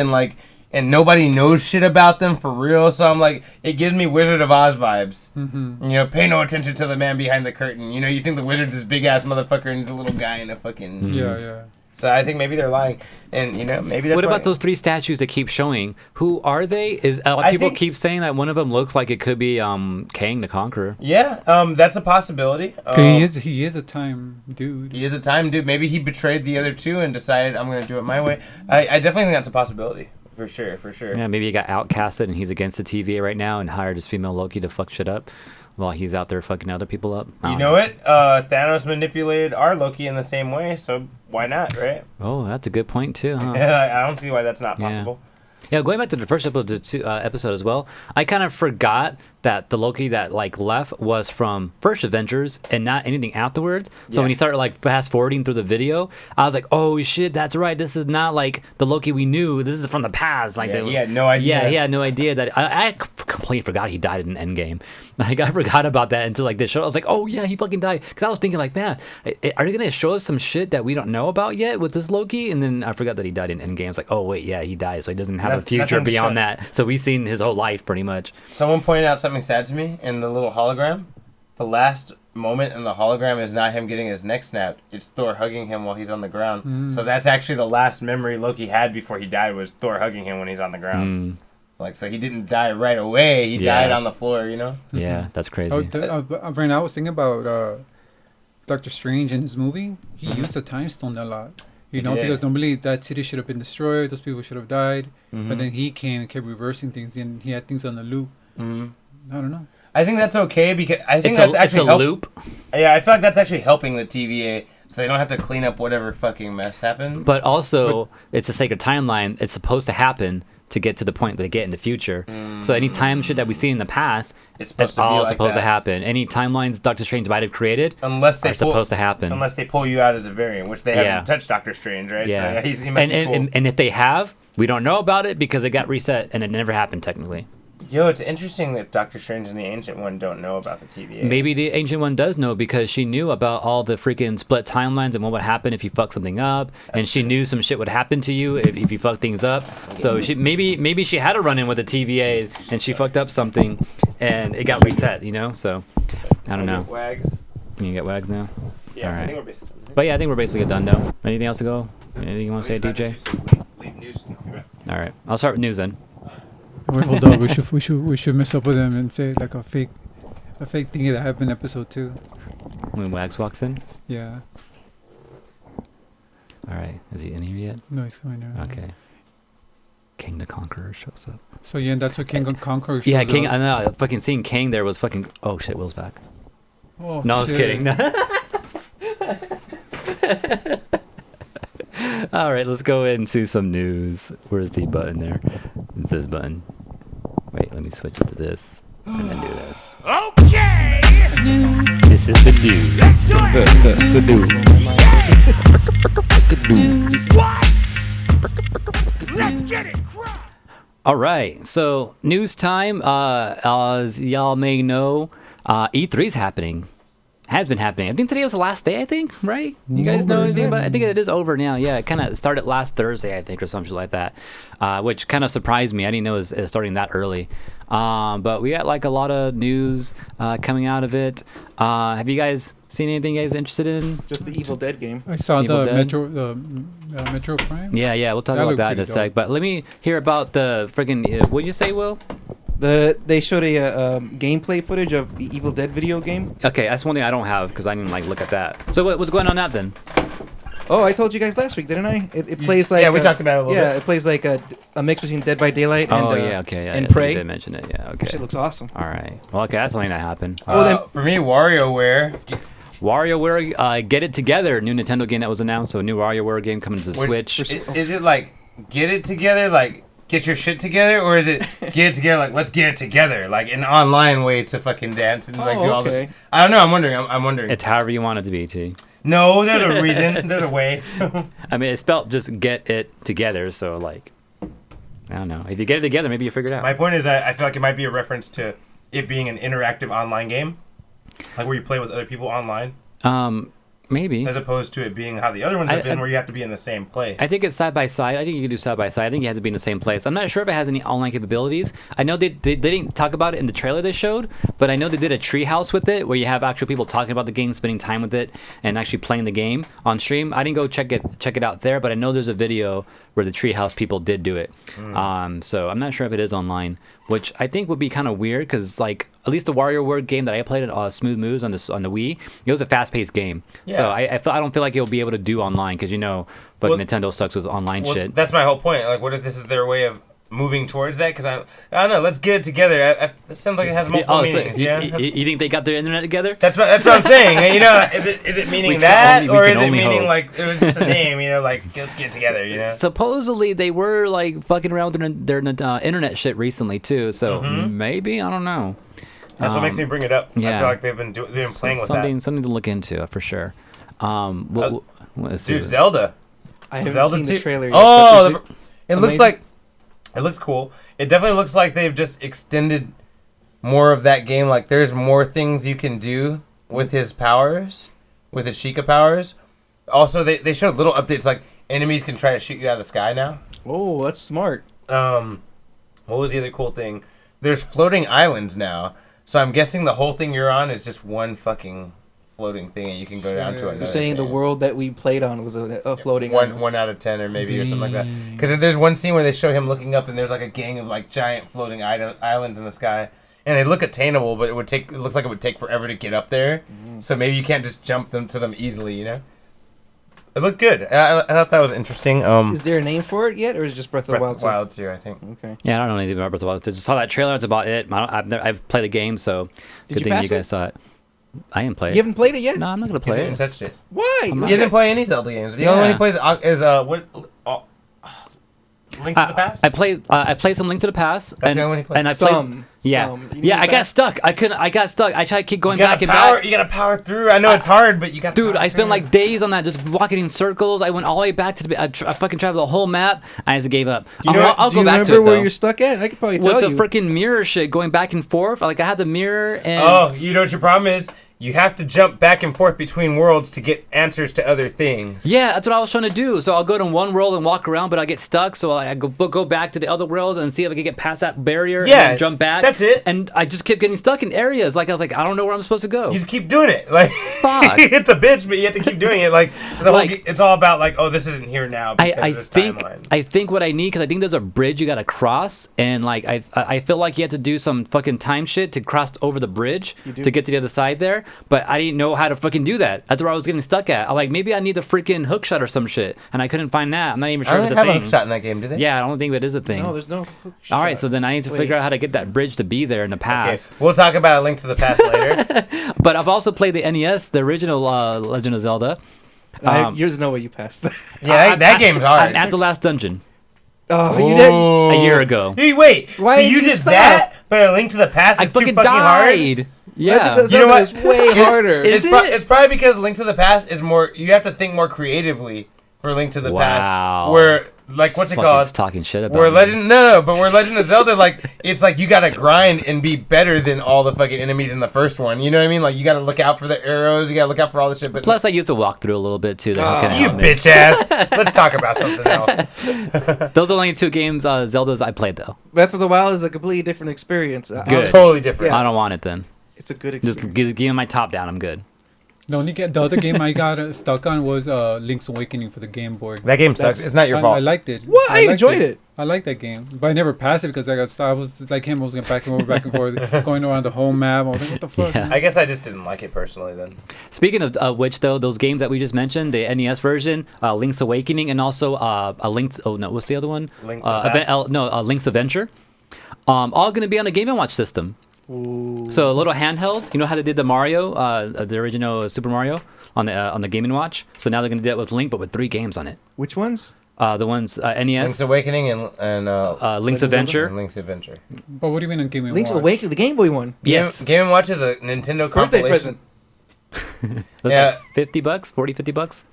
and nobody knows shit about them for real. So I'm like, it gives me Wizard of Oz vibes. Mm-hmm. You know, pay no attention to the man behind the curtain. You know, you think the wizard's this big ass motherfucker and he's a little guy in a fucking. Yeah. So I think maybe they're lying, and you know, maybe that's. What why- about those 3 statues that keep showing? Who are they? People think- keep saying that one of them looks like it could be Kang the Conqueror. Yeah, that's a possibility. He is a time dude. He is a time dude. Maybe he betrayed the other 2 and decided I'm gonna do it my way. I definitely think that's a possibility. For sure. Yeah, maybe he got outcasted and he's against the TVA right now and hired his female Loki to fuck shit up while he's out there fucking other people up. I You don't know what? Thanos manipulated our Loki in the same way, so why not, right? Oh, that's a good point too, huh? I don't see why that's not Yeah. possible. Yeah, going back to the first episode as well, I kind of forgot that the Loki that like left was from first Avengers and not anything afterwards. So when he started like fast forwarding through the video, I was like, oh shit, that's right. This is not like the Loki we knew. This is from the past. Like Yeah, he had no idea. Yeah, he had no idea that I completely forgot he died in Endgame. Like I forgot about that until like this show. I was like, oh yeah, he fucking died. Because I was thinking like, man, are they gonna show us some shit that we don't know about yet with this Loki? And then I forgot that he died in Endgame. It's like, oh wait, yeah, he died, so he doesn't have a future nothing to beyond show. that. So we've seen his whole life pretty much. Someone pointed out something sad to me in the little hologram. The last moment in the hologram is not him getting his neck snapped. It's Thor hugging him while he's on the ground. So that's actually the last memory Loki had before he died was Thor hugging him when he's on the ground. Like, so he didn't die right away. He died on the floor, you know? Yeah, that's crazy. Right now I was thinking about Doctor Strange in his movie. He used the time stone a lot. You know, did. because normally that city should have been destroyed. Those people should have died. Mm-hmm. But then he came and kept reversing things, and he had things on the loop. Mm-hmm. I don't know. I think that's okay because I think it's that's a actually loop. Yeah, I feel like that's actually helping the TVA so they don't have to clean up whatever fucking mess happens. But also, it's a sacred timeline. It's supposed to happen to get to the point that they get in the future. So any time shit that we see in the past, It's supposed it's to be all like supposed to that. happen. Any timelines Doctor Strange might have created Unless they are supposed to happen. Unless they pull you out as a variant, which they haven't touched Doctor Strange, right? Yeah. So yeah, he might be cool. and if they have, we don't know about it because it got reset and it never happened technically. Yo, it's interesting that Doctor Strange and the Ancient One don't know about the TVA. Maybe the Ancient One does know because she knew about all the freaking split timelines and what would happen if you fuck something up, and she knew some shit would happen to you if you fuck things up. So she maybe she had a run in with the TVA and she fucked up something, and it got reset. You know, so I don't know. Wags. Can you get wags now? Yeah, All I right. think we're basically done. But yeah, I think we're basically done though. Anything else to go? Anything you want to say, DJ? Leave news. All right, I'll start with news then. Wait, hold up. We should mess up with him and say like a fake thingy that happened in episode 2. When Wags walks in. Yeah. All right, is he in here yet? No, he's coming there. Okay. King the Conqueror shows up. So yeah, that's what King Conqueror shows Yeah, King. up. I know. Fucking seeing King there was fucking. Oh shit, Will's back. Oh, No, I was shit. kidding. All right, let's go into some news. Where's the button there? It's this button. Wait, let me switch it to this and then do this. Okay! This is the news. Let's do it! The news. What? Let's get it! Crap! All right, so news time. As y'all may know, E3's happening. Has been happening. I think today was the last day, I think, right? You guys know anything about it? I think it is over now. Yeah, it kind of started last Thursday, I think, or something like that, which kind of surprised me. I didn't know it was starting that early. But we got like a lot of news coming out of it. Have you guys seen anything you guys interested in? Just the Evil Dead game. I saw Evil the Dead? Metro Prime. Yeah, we'll talk That about looked that in a pretty sec. dope. But let me hear about the friggin' what'd you say, Will? They showed a gameplay footage of the Evil Dead video game. Okay, that's one thing I don't have because I didn't like look at that. So what's going on now then? Oh, I told you guys last week, didn't I? It plays like we talked about it a little bit. it plays like a mix between Dead by Daylight and and You Prey. did mention it. Yeah, okay. It looks awesome. All right. Well, okay, that's something that happened. For me, WarioWare. WarioWare, Get It Together, new Nintendo game that was announced. So a new WarioWare game coming to the Switch. Is it like get it together, like get your shit together, or is it get it together, like let's get it together, like an online way to fucking dance and like do all this? I don't know. I'm wondering. It's however you want it to be, T. No, there's a reason. There's a way. I mean, it's spelled just get it together. So like, I don't know. If you get it together, maybe you figure it out. My point is, I feel like it might be a reference to it being an interactive online game, like where you play with other people online. Maybe. As opposed to it being how the other ones have been, where you have to be in the same place. I think it's side by side. I think you can do side by side. I think you have to be in the same place. I'm not sure if it has any online capabilities. I know they didn't talk about it in the trailer they showed, but I know they did a treehouse with it, where you have actual people talking about the game, spending time with it, and actually playing the game on stream. I didn't go check it out there, but I know there's a video where the treehouse people did do it. So I'm not sure if it is online, which I think would be kind of weird because like at least the WarioWare game that I played at Smooth Moves on the Wii, it was a fast-paced game. Yeah. So I don't feel like it'll be able to do online because Nintendo sucks with online shit. That's my whole point. Like, what if this is their way of moving towards that? Because I don't know. Let's get it together. It sounds like it has multiple meanings. You think they got their internet together? That's what I'm saying. You know, is it meaning that, or is it meaning like it was just a name? You know, like let's get it together. You know. Supposedly they were like fucking around with their internet shit recently too. So maybe I don't know. That's what makes me bring it up. Yeah. I feel like they've been playing with something to look into for sure. Dude, Zelda. I haven't seen the trailer yet. Oh, it looks like. It looks cool. It definitely looks like they've just extended more of that game. Like, there's more things you can do with his powers, with his Sheikah powers. Also, they showed little updates, like enemies can try to shoot you out of the sky now. Oh, that's smart. What was the other cool thing? There's floating islands now. So I'm guessing the whole thing you're on is just one fucking floating thing, and you can go down to another. You're saying the world that we played on was a floating island. 1 out of 10 or maybe or something like that. Because there's one scene where they show him looking up, and there's like a gang of like giant floating islands in the sky, and they look attainable, but it looks like it would take forever to get up there. So maybe you can't just jump to them easily, you know? It looked good. I thought that was interesting. Is there a name for it yet, or is it just Breath of the Wild 2? Wild 2, I think. Okay. Yeah, I don't know anything about Breath of the Wild 2. Just saw that trailer. That's about it. I've played the game, so good thing you guys saw it. I didn't play it. You haven't played it yet? No, I'm not gonna play it. He hasn't touched it. Why? He doesn't play any Zelda games. The only one he plays is Link to the Past. I played some Link to the Past. That's the only one he plays. And I played. I got stuck. I got stuck. I tried to keep going back and back. You gotta power through. I know it's hard, but you got. Dude, I spent like days on that, just walking in circles. I went all the way back to the. I fucking traveled the whole map. I just gave up. I'll go back to it. Do you remember where you're stuck at? I could probably tell you. With the freaking mirror shit, going back and forth. Like I had the mirror and. Oh, you know what your problem is? You have to jump back and forth between worlds to get answers to other things. Yeah, that's what I was trying to do. So I'll go to one world and walk around, but I get stuck. So I go back to the other world and see if I can get past that barrier and then jump back. That's it. And I just kept getting stuck in areas. Like I was like, I don't know where I'm supposed to go. You just keep doing it. Like fuck. It's a bitch, but you have to keep doing it. Like it's all about like, oh, this isn't here now because of this timeline. I think what I need, because I think there's a bridge you gotta cross, and like I feel like you have to do some fucking time shit to cross over the bridge to get to the other side there. But I didn't know how to fucking do that. That's where I was getting stuck at. I like maybe I need the freaking hook shot or some shit, and I couldn't find that. I'm not even sure if it's a thing. I don't have a hook shot in that game, do they? Yeah, I don't think it is a thing. No, there's no hook shot. All right, so then I need to figure out how to get that bridge to be there in the past. Okay. We'll talk about a Link to the Past later. But I've also played the NES, the original Legend of Zelda. There's no way you passed that. Yeah, that game's hard. I'm at the last dungeon. Oh, you did a year ago. Hey, wait. Why so you did that, but a Link to the Past is too fucking hard? Yeah, you know what? It's way harder. It's probably because Link to the Past is more. You have to think more creatively for Link to the Past. Where like what's it called? Talking shit about. Where Legend but where Legend of Zelda like it's like you gotta grind and be better than all the fucking enemies in the first one. You know what I mean? Like you gotta look out for the arrows. You gotta look out for all the shit. But plus, I used to walk through a little bit too. You bitch ass. Let's talk about something else. Those are only 2 games Zeldas I played though. Breath of the Wild is a completely different experience. Good. Totally different. I don't want it then. It's a good experience. Just give me my top down. I'm good. The other game I got stuck on was Link's Awakening for the Game Boy. That game sucks. It's not your I fault. liked it. What? I liked enjoyed it. I liked that game, but I never passed it because I got stuck. I was like him. I was going back and forth, going around the whole map. I was like, what the fuck? Yeah. I guess I just didn't like it personally then. Speaking of which, though, those games that we just mentioned, the NES version, Link's Awakening, and also a Link's. Oh no, what's the other one? Link's Adventure. Link's Adventure. All going to be on the Game & Watch system. Ooh. So a little handheld. You know how they did the Mario, the original Super Mario on the Game & Watch. So now they're going to do it with Link, but with 3 games on it. Which ones? The ones NES, Link's Awakening and Link's Adventure. and Link's Adventure. But what do you mean on Game & Link's Watch? Awakening, the Game Boy one. Yes, Game & Watch is a Nintendo Birthday compilation. present. that's Yeah. like $50, $50.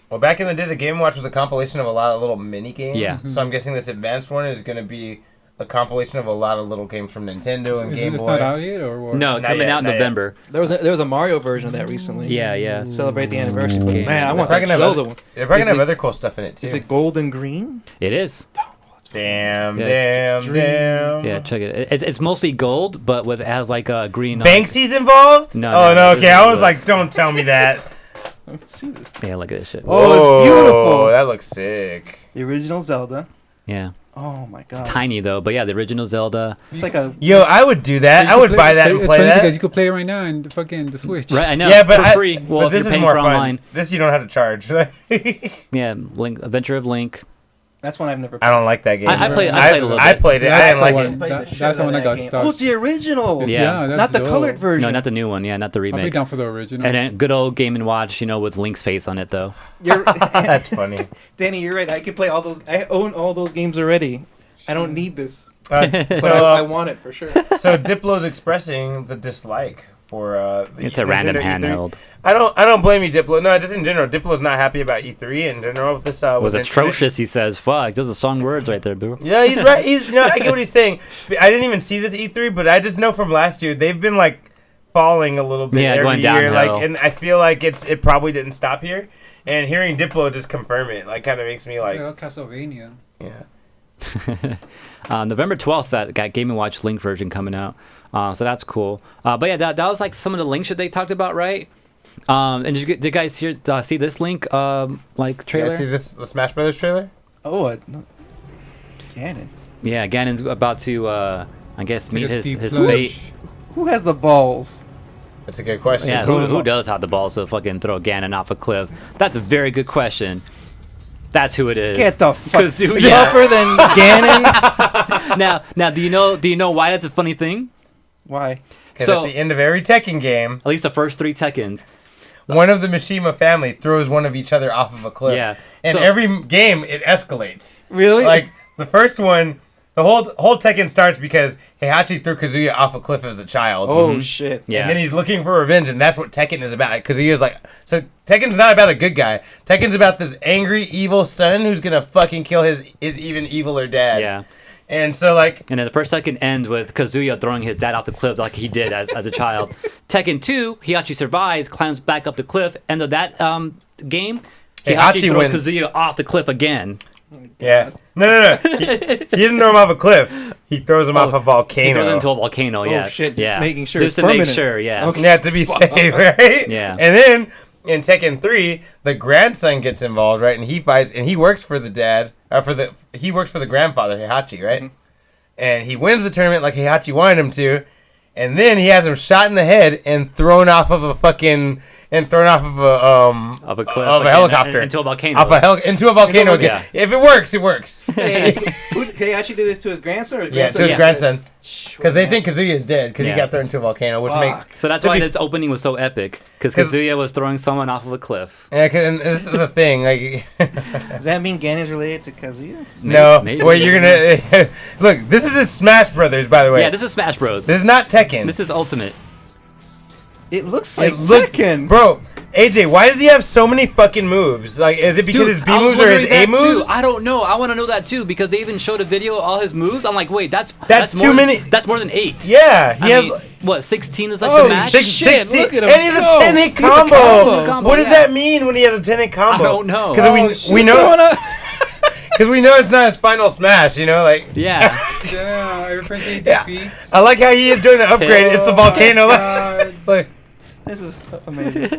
Well, back in the day, the Game & Watch was a compilation of a lot of little mini games. Yeah. So I'm guessing this advanced one is going to be a compilation of a lot of little games from Nintendo and Game It's Boy. not out yet, or what? No, Not coming yet, out in not yet. November. There was a Mario version of that recently. Yeah. Celebrate the anniversary. But Okay. man, I want They're that probably gonna have Zelda other- one. They're probably Is going to have it- other cool stuff in it, too. Is it gold and green? It is. Damn, Yeah. damn, Extreme. damn. Yeah, check it. It's mostly gold, but it has like a green. Banksy's involved? No, Oh, no, no, this okay. is I was what- like, don't tell me that. Let me see this. Yeah, look at this shit. Oh, it's beautiful. That looks sick. The original Zelda. Yeah, Oh my god. it's tiny though, but yeah, the original Zelda. It's like a. Yo, I would do that. You I could would buy that and it's play funny that. because you could play it right now in the fucking the Switch. Right, I know. Yeah, but for free. Well, but if this you're is paying more for fun. online. This you don't have to charge. Yeah, Link, Adventure of Link. That's one I've never. I don't played. like that game. I played a little I bit. played it. I That's didn't the like one. it. Played the That's shit the out one of I that got game. stuck. Oh, it's the original. Yeah. that's Not the dope. colored version. No, not the new one. Yeah, not the I'll be remake. down for the original. And then good old Game & Watch, with Link's face on it though. You're, That's funny. Danny, you're right. I can play all those. I own all those games already. I don't need this, So, but I want it for sure. so Diplo's expressing the dislike for the It's a random Nintendo E3. handheld. I don't blame you, Diplo. No, just in general, Diplo's not happy about E3 in general. With this It was with internet. atrocious. He says, "Fuck." Those are strong words right there, boo. Yeah, he's right. I get what he's saying. I didn't even see this E3, but I just know from last year they've been like falling a little bit Yeah, every going year. downhill. Like, and I feel like it probably didn't stop here. And hearing Diplo just confirm it, like, kind of makes me like, Yeah, Castlevania. yeah. November 12th, that got Game & Watch Link version coming out. So that's cool. But yeah, that was like some of the links that they talked about, right? And did you guys see this Link like trailer? Yeah, see the Smash Brothers trailer? Oh, Ganon. Yeah, Ganon's about to, I guess, meet Take a his deep fate. plunge. Who has the balls? That's a good question. Yeah, who does have the balls to fucking throw Ganon off a cliff? That's a very good question. That's who it is. Get the fuck Kazuya. tougher than Ganon. Now, do you know why that's a funny thing? Why? Because So- at the end of every Tekken game, At least the first 3 Tekkens. one of the Mishima family throws one of each other off of a cliff. Yeah. And So- every game, it escalates. Really? Like, the first one, the whole Tekken starts because Heihachi threw Kazuya off a cliff as a child. Oh shit. Yeah. And then he's looking for revenge, and that's what Tekken is about. Kazuya's like, so Tekken's not about a good guy. Tekken's about this angry, evil son who's gonna fucking kill his even eviler dad. Yeah. And so, like, And then the first Tekken ends with Kazuya throwing his dad off the cliff like he did as a child. Tekken 2, he actually survives, climbs back up the cliff. End of that game, he Heihachi actually throws wins. Kazuya off the cliff again. yeah. No. He doesn't throw him off a cliff. He throws him off a He volcano. throws into a volcano, yeah. shit, just yeah. making sure Just it's to make permanent. sure, yeah. Okay. Yeah, to be safe, right? Yeah. And then in Tekken 3, the grandson gets involved, right? And he fights, and he works for the dad, he works for the grandfather, Heihachi, right? Mm-hmm. And he wins the tournament like Heihachi wanted him to, and then he has him shot in the head and thrown off of a fucking of a cliff of a again, helicopter into a volcano. into a volcano Into a- again. If it works, it works. Hey, he actually did this to his grandson or his Yeah, grandson? to his Yeah. grandson, because they think Kazuya is dead because Yeah. he got thrown into a volcano, which makes Fuck. So that's to why be- this opening was so epic, because 'Cause- Kazuya was throwing someone off of a cliff. yeah. And this is a thing, like. Does that mean Ganon's related to Kazuya? No, maybe. wait, you're gonna look. This is his Smash Brothers, by the way. Yeah, this is Smash Bros. This is not Tekken. This is Ultimate. It looks like it looks, Tekken. bro. AJ, why does he have so many fucking moves? Like, is it because his B I was moves or his wondering A that too. moves? I don't know. I want to know that too because they even showed a video of all his moves. I'm like, wait, that's That's more too than- many- That's more than 8. Yeah, he I has. mean, what 16 is like Oh, the max? six- shit, look at him and he's a go. 10-hit He's a combo. combo. What does Yeah. that mean when he has a 10-hit combo? I don't know. Because we know it's not his final smash. You know, like Yeah. Yeah, every person he Yeah. defeats. I like how he is doing the upgrade. It's the Oh, volcano. my God. Like, This is amazing.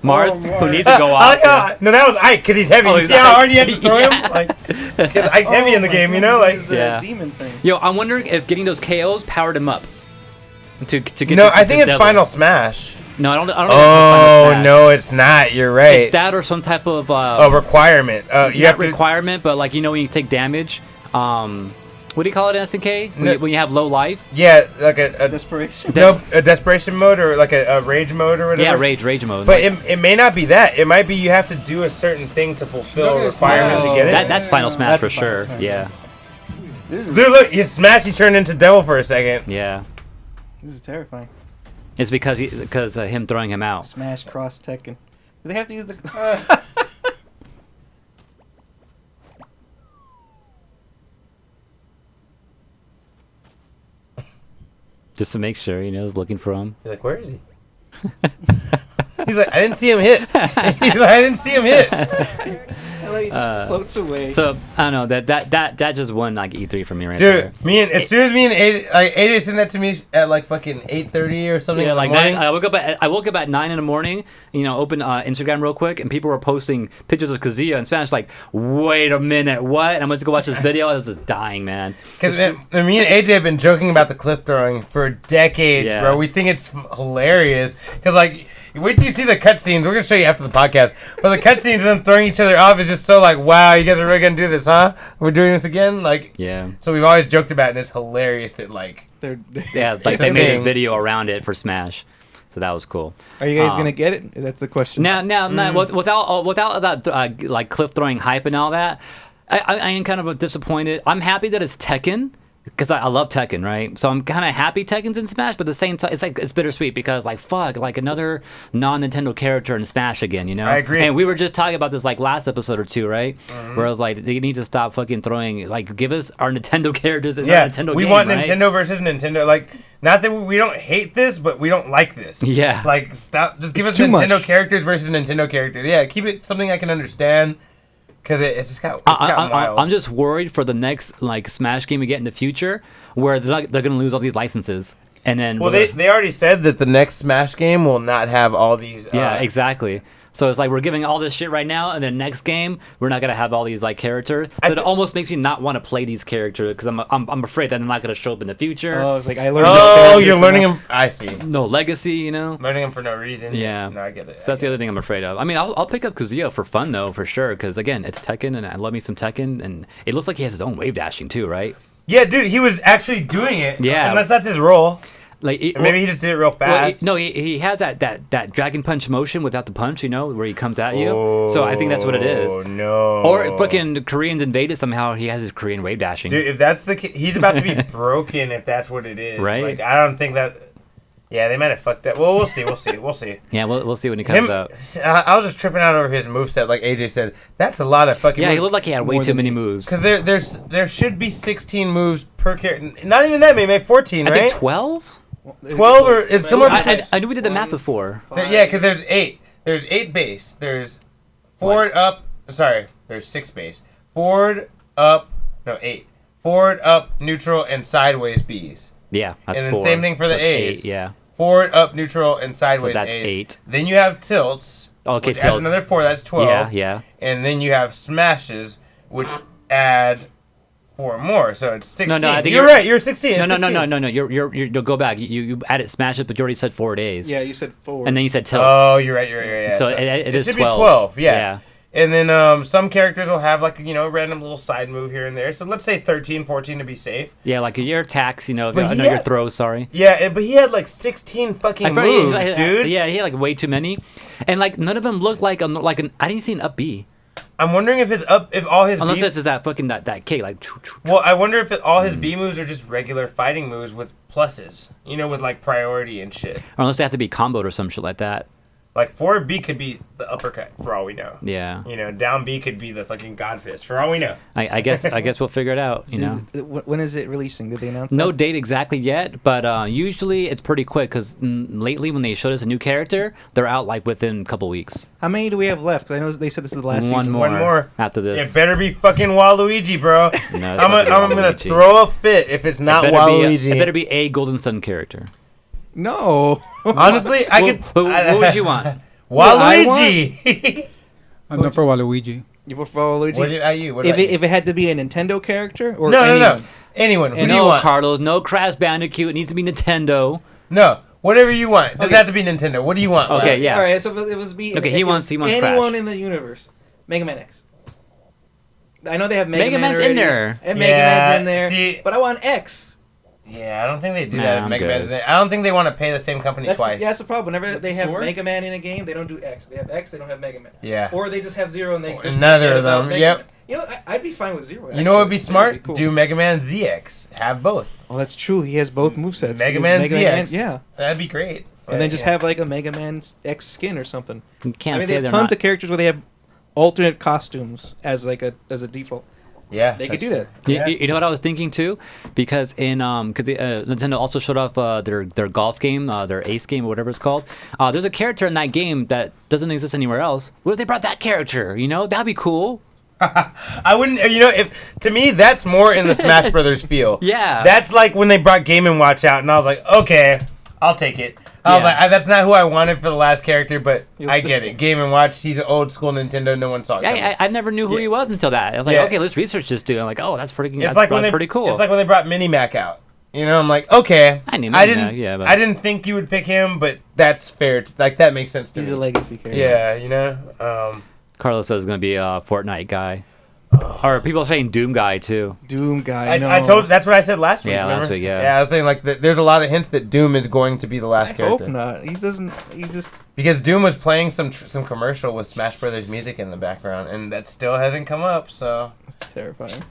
Marth, Oh, who Marth. needs to go off. No, that was Ike because he's heavy. Oh, You he's see how Ike. hard you had to throw Yeah. him? Like, because Ike's heavy in the my game, you God, know? Like, this Yeah. demon thing. Yo, I'm wondering if getting those KOs powered him up. To get no, to I think this it's level. Final Smash. No, I don't think Oh, it's Final Smash. no, it's not. You're right. It's that or some type of A requirement. You not have to. requirement, but like when you take damage, what do you call it in SNK? When you have low life? Yeah, like a Desperation. no, a desperation mode or like a rage mode or whatever. Yeah, rage mode. But Like, it may not be that. It might be you have to do a certain thing to fulfill a Okay, requirement to Smash. get it. that's Final Smash That's for Final sure. Smash. Yeah, This is Dude, look, his smash, he turned into devil for a second. yeah. this is terrifying. It's because him throwing him out. Smash Cross Tekken. Do they have to use the? Just to make sure, I was looking for him. He's like, where is he? He's like, I didn't see him hit. He's like, I didn't see him hit. I like, it just floats away. So I don't know that just won like E3 for me right Dude, there. as soon as me and AJ sent that to me at like fucking 8:30 or something. Yeah, in the like morning. 9. I woke up at 9 in the morning. Open Instagram real quick, and people were posting pictures of Kazuya in Spanish. Like, wait a minute, what? And I'm going to go watch this video. I was just dying, man. Because me and AJ have been joking about the cliff throwing for decades, Yeah. bro. We think it's hilarious. Because, like, wait till you see the cutscenes. We're going to show you after the podcast. But the cutscenes of them throwing each other off is just so like, wow, you guys are really going to do this, huh? We're doing this again? Like, Yeah. so we've always joked about it, and it's hilarious that, like, They're Yeah, like it's they a made thing. a video around it for Smash. So that was cool. Are you guys gonna get it? That's the question. Now, without that like cliff throwing hype and all that, I am kind of disappointed. I'm happy that it's Tekken because I love Tekken, right? So I'm kind of happy Tekken's in Smash, but at the same time, it's bittersweet because like fuck, like another non-Nintendo character in Smash again, I agree. And we were just talking about this like last episode or two, right? Where I was like, they need to stop fucking throwing like give us our Nintendo characters in our Nintendo we game, want right? Nintendo versus Nintendo. Like, not that we don't hate this, but we don't like this. Yeah. Like, stop. Just give It's us too Nintendo much. characters versus Nintendo characters. Yeah, keep it something I can understand. Because it's just got wild. I'm just worried for the next like Smash game we get in the future, where they're gonna lose all these licenses, and then Well, they already said that the next Smash game will not have all these. yeah, exactly. So it's like we're giving all this shit right now, and then next game we're not gonna have all these like characters. So it almost makes me not want to play these characters because I'm afraid that they're not gonna show up in the future. Oh, it's like I learned. Oh, you're learning them. I see. No legacy, Learning them for no reason. Yeah. No, I get it. So that's the other thing I'm afraid of. I mean, I'll pick up Kazuya for fun though, for sure, because again, it's Tekken, and I love me some Tekken, and it looks like he has his own wave dashing too, right? Yeah, dude, he was actually doing it. Yeah. Unless that's his role. Like Or maybe he just did it real fast. He has that dragon punch motion without the punch, where he comes at you. So I think that's what it is. Oh, no. Or if fucking the Koreans invaded somehow, he has his Korean wave dashing. Dude, if that's the he's about to be broken if that's what it is. Right? Like, I don't think that. Yeah, they might have fucked that. Well, we'll see. We'll see. Yeah, we'll see when he comes out. I was just tripping out over his moveset, like AJ said. That's a lot of fucking Yeah, he moves. looked like he had way more too than many he- moves. Because there should be 16 moves per character. Not even that, maybe 14, I right? think 12. 12 or it's somewhere between. I knew we did the math before. Yeah, because there's 8. There's 8 base. There's forward, up. Sorry, there's 6 base. Forward, up. No, 8. Forward, up, neutral, and sideways Bs. Yeah, that's And then 4. same thing for So the that's A's. 8, yeah. Forward, up, neutral, and sideways that's A's. 8. Then you have tilts. Okay, which adds tilts. another 4. That's 12. Yeah. And then you have smashes, which add 4 more. So it's 16. No, I think you're right. You're 16. It's No. 16. You'll go back. You added smash it, but you already said 4 days. Yeah, you said 4. And then you said tilts. Oh, you're right. Yeah. So it is should 12. be 12. Yeah. Yeah. And then some characters will have like a random little side move here and there. So let's say 13, 14 to be safe. Yeah, like your attacks, But he your had- throws, sorry. Yeah, but he had like 16 fucking moves, dude. Yeah, he had like way too many. And like none of them looked like an I didn't see an up B. I'm wondering if all his Unless B, it's that fucking that kick like well, I wonder if all his B moves are just regular fighting moves with pluses, with like priority and shit. or unless they have to be comboed or some shit like that. Like forward B could be the uppercut for all we know. Yeah. Down B could be the fucking god fist for all we know. I guess we'll figure it out, When is it releasing? Did they announce No that? date exactly yet, but usually it's pretty quick because lately when they showed us a new character, they're out like within a couple weeks. How many do we have left? 'Cause I know they said this is the last One season. more. One more. After this. It better be fucking Waluigi, bro. No, it's I'm not gonna Waluigi. throw a fit if it's not It Waluigi. better be a Golden Sun character. No. Honestly, I could. What would you want? Waluigi. I'm not for Waluigi. You prefer Waluigi? What about you? What if about it had to be a Nintendo character or No. anyone? Anyone. Who do you No, want? Carlos. No Crash Bandicoot. It needs to be Nintendo. No. Whatever you want. It doesn't Okay. have to be Nintendo. What do you want? Okay, yeah. All right, so it was be. Okay, he wants anyone Crash. in the universe. Mega Man X. I know they have Mega, Mega Man Man's already, in there. and Mega Yeah, Man's in there. see- but I want X. Yeah, I don't think they do Nah, that. I'm Mega good. Man. Is there. I don't think they want to pay the same company That's twice. yeah, that's the problem. Whenever they have Sword? Mega Man in a game, they don't do X. They have X, they don't have Mega Man. Yeah. Or they just have Zero and they just Another forget of about them, Mega yep. Man. You know, I'd be fine with Zero. You know what would be actually. smart? That'd be cool. Do Mega Man ZX. Have both. Oh, that's true. He has both movesets. Mega He has Man Mega ZX. yeah. That'd be great. And then just Yeah. have like a Mega Man X skin or something. You can't I mean, say they have they're tons not. of characters where they have alternate costumes as like as a default. Yeah. They could that's do that. true. You, Yeah. you know what I was thinking too, because Nintendo also showed off their golf game, their Ace game or whatever it's called. There's a character in that game that doesn't exist anywhere else. What if they brought that character? You know, that'd be cool. I wouldn't. You know, if to me that's more in the Smash Brothers feel. Yeah. That's like when they brought Game and Watch out, and I was like, okay, I'll take it. I was Yeah. like, that's not who I wanted for the last character, but You'll I take get it. Game and Watch. He's an old school Nintendo. No one saw it. coming. I never knew who Yeah. he was until that. I was like, Yeah. okay, let's research this dude. I'm like, oh, that's pretty. It's That's, like when that's they pretty cool. It's like when they brought Mini Mac out. You know, I'm like, okay, I knew I Mini didn't. Mac, yeah, but- I didn't think you would pick him, but that's fair. It's, like that makes sense to He's me. a legacy character. Yeah, you know. Carlos says it's gonna be a Fortnite guy, or people are saying Doom guy too. Doom guy. I told. That's what I said last week. Yeah, last remember? week, yeah. Yeah, I was saying like there's a lot of hints that Doom is going to be the last I character. hope not. He doesn't. He just. Because Doom was playing some commercial with Smash Brothers music in the background, and that still hasn't come up. So It's terrifying.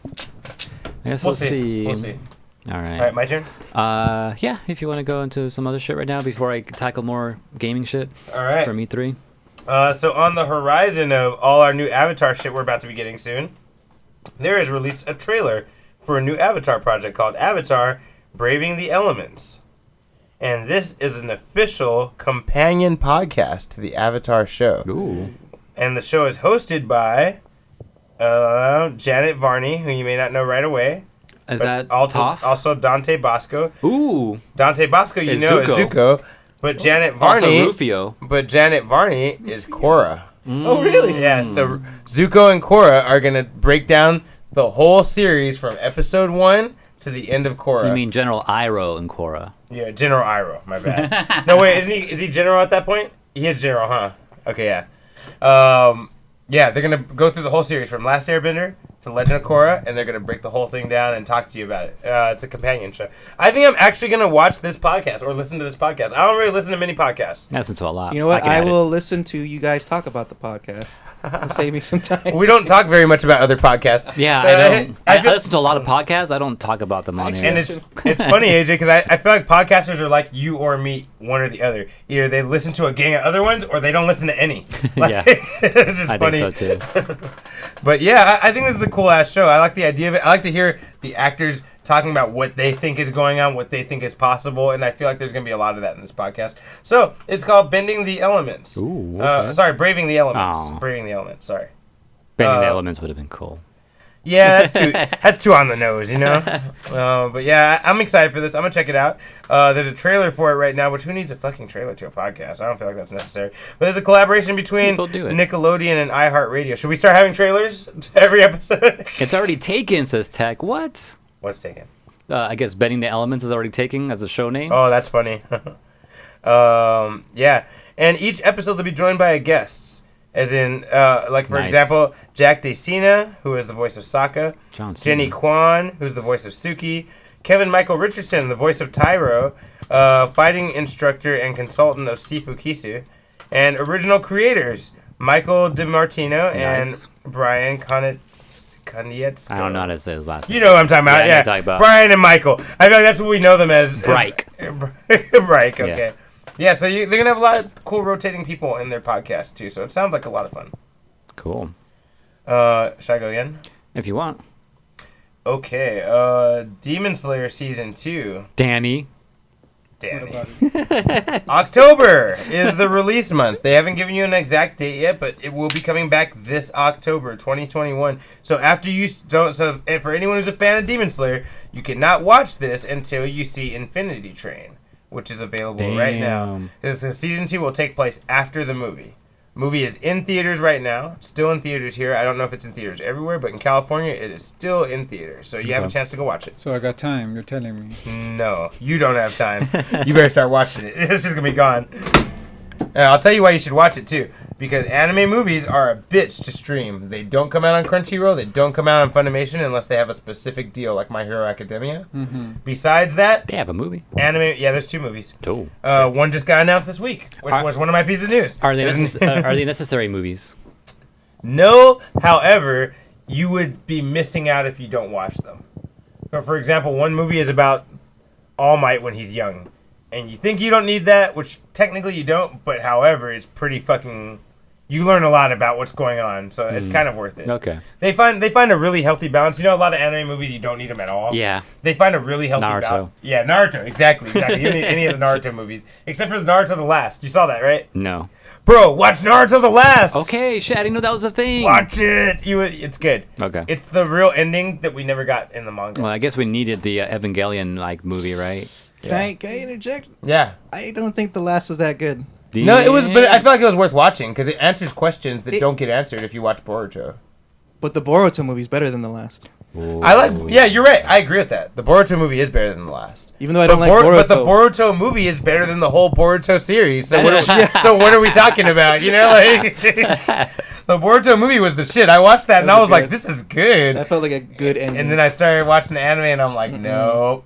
I guess we'll we'll see. We'll see. All right. All right, my turn. Yeah. If you want to go into some other shit right now before I tackle more gaming shit All right. from E3. So on the horizon of all our new Avatar shit we're about to be getting soon, there is released a trailer for a new Avatar project called Avatar: Braving the Elements. And this is an official companion podcast to the Avatar show. Ooh. And the show is hosted by Janet Varney, who you may not know right away. Is but that also, Toph? also Dante Bosco. Ooh. Dante Bosco, you It's know, is Zuko. Zuko. But Janet Also Varney, Rufio. but Janet Varney is Korra. Oh really? Yeah, so Zuko and Korra are gonna break down the whole series from episode 1 to the end of Korra. You mean General Iroh and Korra? Yeah, General Iroh. My bad. No, wait, is he General at that point? He is General, huh? Okay, yeah. Yeah, they're gonna go through the whole series from Last Airbender to Legend of Korra, and they're gonna break the whole thing down and talk to you about it. It's a companion show. I think I'm actually gonna watch this podcast or listen to this podcast. I don't really listen to many podcasts. That's into a lot. You know what? can I add it. will listen to you guys talk about the podcast. It'll save me some time. We don't talk very much about other podcasts. Yeah, So I don't. I feel- listen to a lot of podcasts. I don't talk about them on Actually, here. And it's funny, AJ, because I feel like podcasters are like you or me, one or the other. Either they listen to a gang of other ones, or they don't listen to any. Like, Yeah. it's just I funny. think so too. But yeah, I think this is a cool ass show. I like the idea of it. I like to hear the actors talking about what they think is going on, what they think is possible, and I feel like there's going to be a lot of that in this podcast. So it's called Bending the Elements. Ooh, okay. Sorry, Braving the Elements. Aw. Braving the Elements. Sorry. Bending the Uh, Elements would have been cool. Yeah, that's too on the nose, you know. But yeah, I'm excited for this. I'm gonna check it out. There's a trailer for it right now, which who needs a fucking trailer to a podcast? I don't feel like that's necessary. But there's a collaboration between People do it. Nickelodeon and iHeartRadio. Should we start having trailers to every episode? It's already taken, says Tech. What? What's taken? I guess Bending the Elements is already taken as a show name. Oh, that's funny. Yeah, and each episode will be joined by a guest. As in, like, for Nice. example, Jack DeCena, who is the voice of Sokka. John Cena. Jenny Kwan, who's the voice of Suki. Kevin Michael Richardson, the voice of Tyro. Fighting instructor and consultant of Sifu Kisu. And original creators, Michael DiMartino Nice. and Brian Konietzko. I don't know how to say his last name. You know what I'm talking about, Yeah, I know yeah. what you're talking about. Brian and Michael. I feel like that's what we know them as. Brike. Brike, okay. Yeah, so they're going to have a lot of cool rotating people in their podcast, too. So it sounds like a lot of fun. Cool. Should I go again? If you want. Okay, Demon Slayer Season 2. Danny. Danny. What about it? October is the release month. They haven't given you an exact date yet, but it will be coming back this October, 2021. So after you don't, so and for anyone who's a fan of Demon Slayer, you cannot watch this until you see Infinity Train, which is available right now. Season 2 will take place after the movie. Movie is in theaters right now. Still in theaters here. I don't know if it's in theaters everywhere, but in California, it is still in theaters. So you have a chance to go watch it. So I got time. You're telling me. No, you don't have time. You better start watching it. It's just gonna be gone. And I'll tell you why you should watch it too. Because anime movies are a bitch to stream. They don't come out on Crunchyroll. They don't come out on Funimation unless they have a specific deal, like My Hero Academia. Besides that, They have a movie. anime. Yeah, there's 2 movies. Oh. One just got announced this week, which was one of my pieces of news. Are they are they necessary movies? No, however, you would be missing out if you don't watch them. So, for example, one movie is about All Might when he's young. And you think you don't need that, which technically you don't, but however, it's pretty fucking... You learn a lot about what's going on, so it's kind of worth it. Okay. They find a really healthy balance. You know, a lot of anime movies, you don't need them at all. Yeah. They find a really healthy Naruto. balance. Yeah, Naruto, exactly. You don't need any of the Naruto movies. Except for the Naruto The Last. You saw that, right? No. Bro, watch Naruto The Last! Okay, shit, I didn't know that was a thing. Watch it! It's good. Okay. It's the real ending that we never got in the manga. Well, I guess we needed the Evangelion movie, right? Can I interject? Yeah. I don't think the last was that good. No, it was, but I feel like it was worth watching because it answers questions that don't get answered if you watch Boruto. But the Boruto movie is better than the last. Yeah, you're right. I agree with that. The Boruto movie is better than the last. Even though I don't like Boruto. But the Boruto movie is better than the whole Boruto series. So what are we talking about? You know, like the Boruto movie was the shit. I watched that and I was like, this is good. That felt like a good ending. And then I started watching the anime and I'm like, no.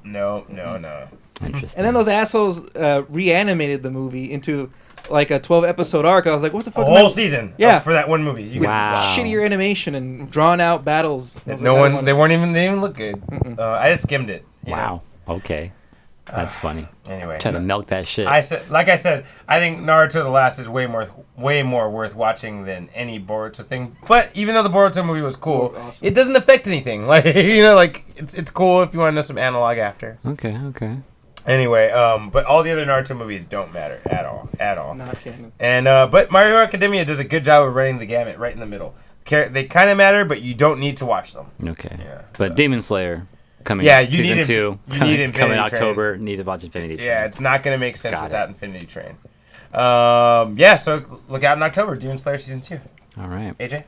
Interesting. And then those assholes reanimated the movie into like a 12-episode arc. I was like, what the fuck? A whole season. Yeah. For that one movie. You could Wow. Shittier animation and drawn out battles. I was No like, I one. don't They wanna- weren't even. They didn't even look good. I just skimmed it. you know. Wow. Okay. That's funny. Anyway, Trying to milk that shit. I said, I think Naruto The Last is way more worth watching than any Boruto thing. But even though the Boruto movie was cool, Awesome. it doesn't affect anything. Like like it's cool if you want to know some analog after. Okay. Anyway, but all the other Naruto movies don't matter at all. Not canon. And but My Hero Academia does a good job of running the gamut right in the middle. They kind of matter, but you don't need to watch them. Okay. Yeah, But so. Demon Slayer coming. Yeah, you season need 2. you need coming Infinity October. Need to watch Infinity Train. Yeah, it's not gonna make sense Got without it. Infinity Train. So look out in October, Demon Slayer season 2. All right. AJ.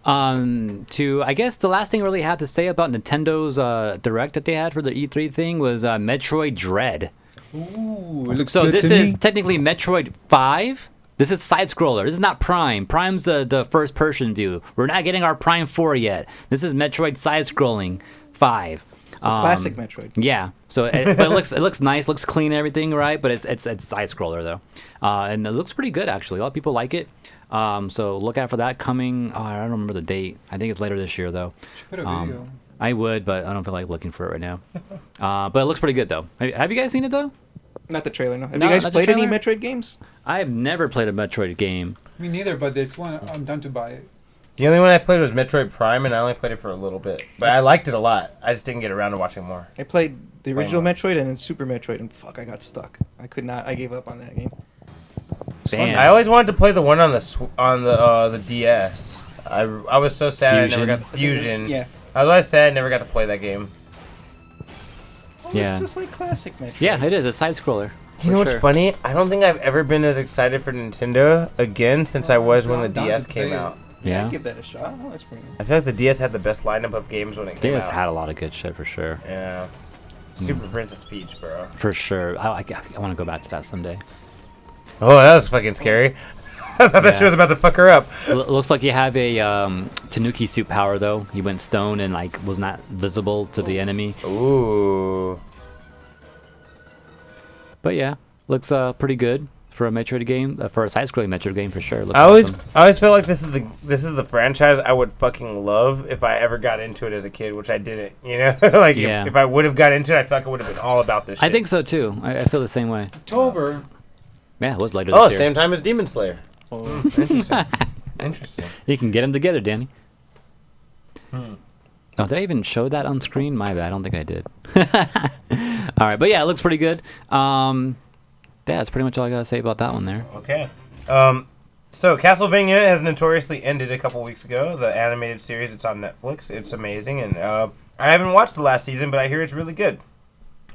I guess the last thing I really had to say about Nintendo's direct that they had for the E3 thing was Metroid Dread. Ooh, it looks So good this to is me. technically Metroid 5. This is side scroller. This is not Prime. Prime's the first person view. We're not getting our Prime 4 yet. This is Metroid side scrolling 5. Classic Metroid. Yeah. So but it looks nice, looks clean, and everything, right? But it's side scroller though, and it looks pretty good actually. A lot of people like it. So look out for that coming. I don't remember the date. I think it's later this year though. Should put a video. I would, but I don't feel like looking for it right now. But it looks pretty good though. Have you guys seen it though? Not the trailer, no. Have No, you guys not the played any trailer? Metroid games? I have never played a Metroid game. Me neither, but this one, I'm done to buy it. The only one I played was Metroid Prime, and I only played it for a little bit. But I liked it a lot. I just didn't get around to watching more. I played the original Fine. Metroid and then Super Metroid, and fuck, I got stuck. I could not. I gave up on that game. Damn. I always wanted to play the one on the DS. I was so sad I never got the Fusion. Yeah. I was always sad I never got to play that game. Well, Yeah. It's just like classic Metroid. Yeah, it is a side scroller. You know what's funny? I don't think I've ever been as excited for Nintendo again since I was when the I'm down to DS came play it. out. Yeah. I'd give that a shot. Oh, that's pretty. I feel like the DS had the best lineup of games when it came DS out. had a lot of good shit for sure. Yeah. Super Princess Peach, bro. For sure. I want to go back to that someday. Oh, that was fucking scary. I thought that Yeah. shit was about to fuck her up. Looks like you have a Tanuki suit power though. He went stone and like was not visible to the enemy. Ooh. But yeah, looks pretty good for a Metroid game, for a side-scrolling Metroid game for sure. Looks I always awesome. feel like this is the franchise I would fucking love if I ever got into it as a kid, which I didn't. You know, like Yeah. if I would have got into it, I feel like I would have been all about this. Shit. I think so too. I feel the same way. October. Yeah, it was later this Oh, year. same time as Demon Slayer. Oh. Interesting. Interesting. You can get them together, Danny. Hmm. Oh, did I even show that on screen? My bad. I don't think I did. All right, but yeah, it looks pretty good. Yeah, that's pretty much all I gotta say about that one there. Okay. So Castlevania has notoriously ended a couple weeks ago. The animated series, it's on Netflix. It's amazing, and I haven't watched the last season, but I hear it's really good.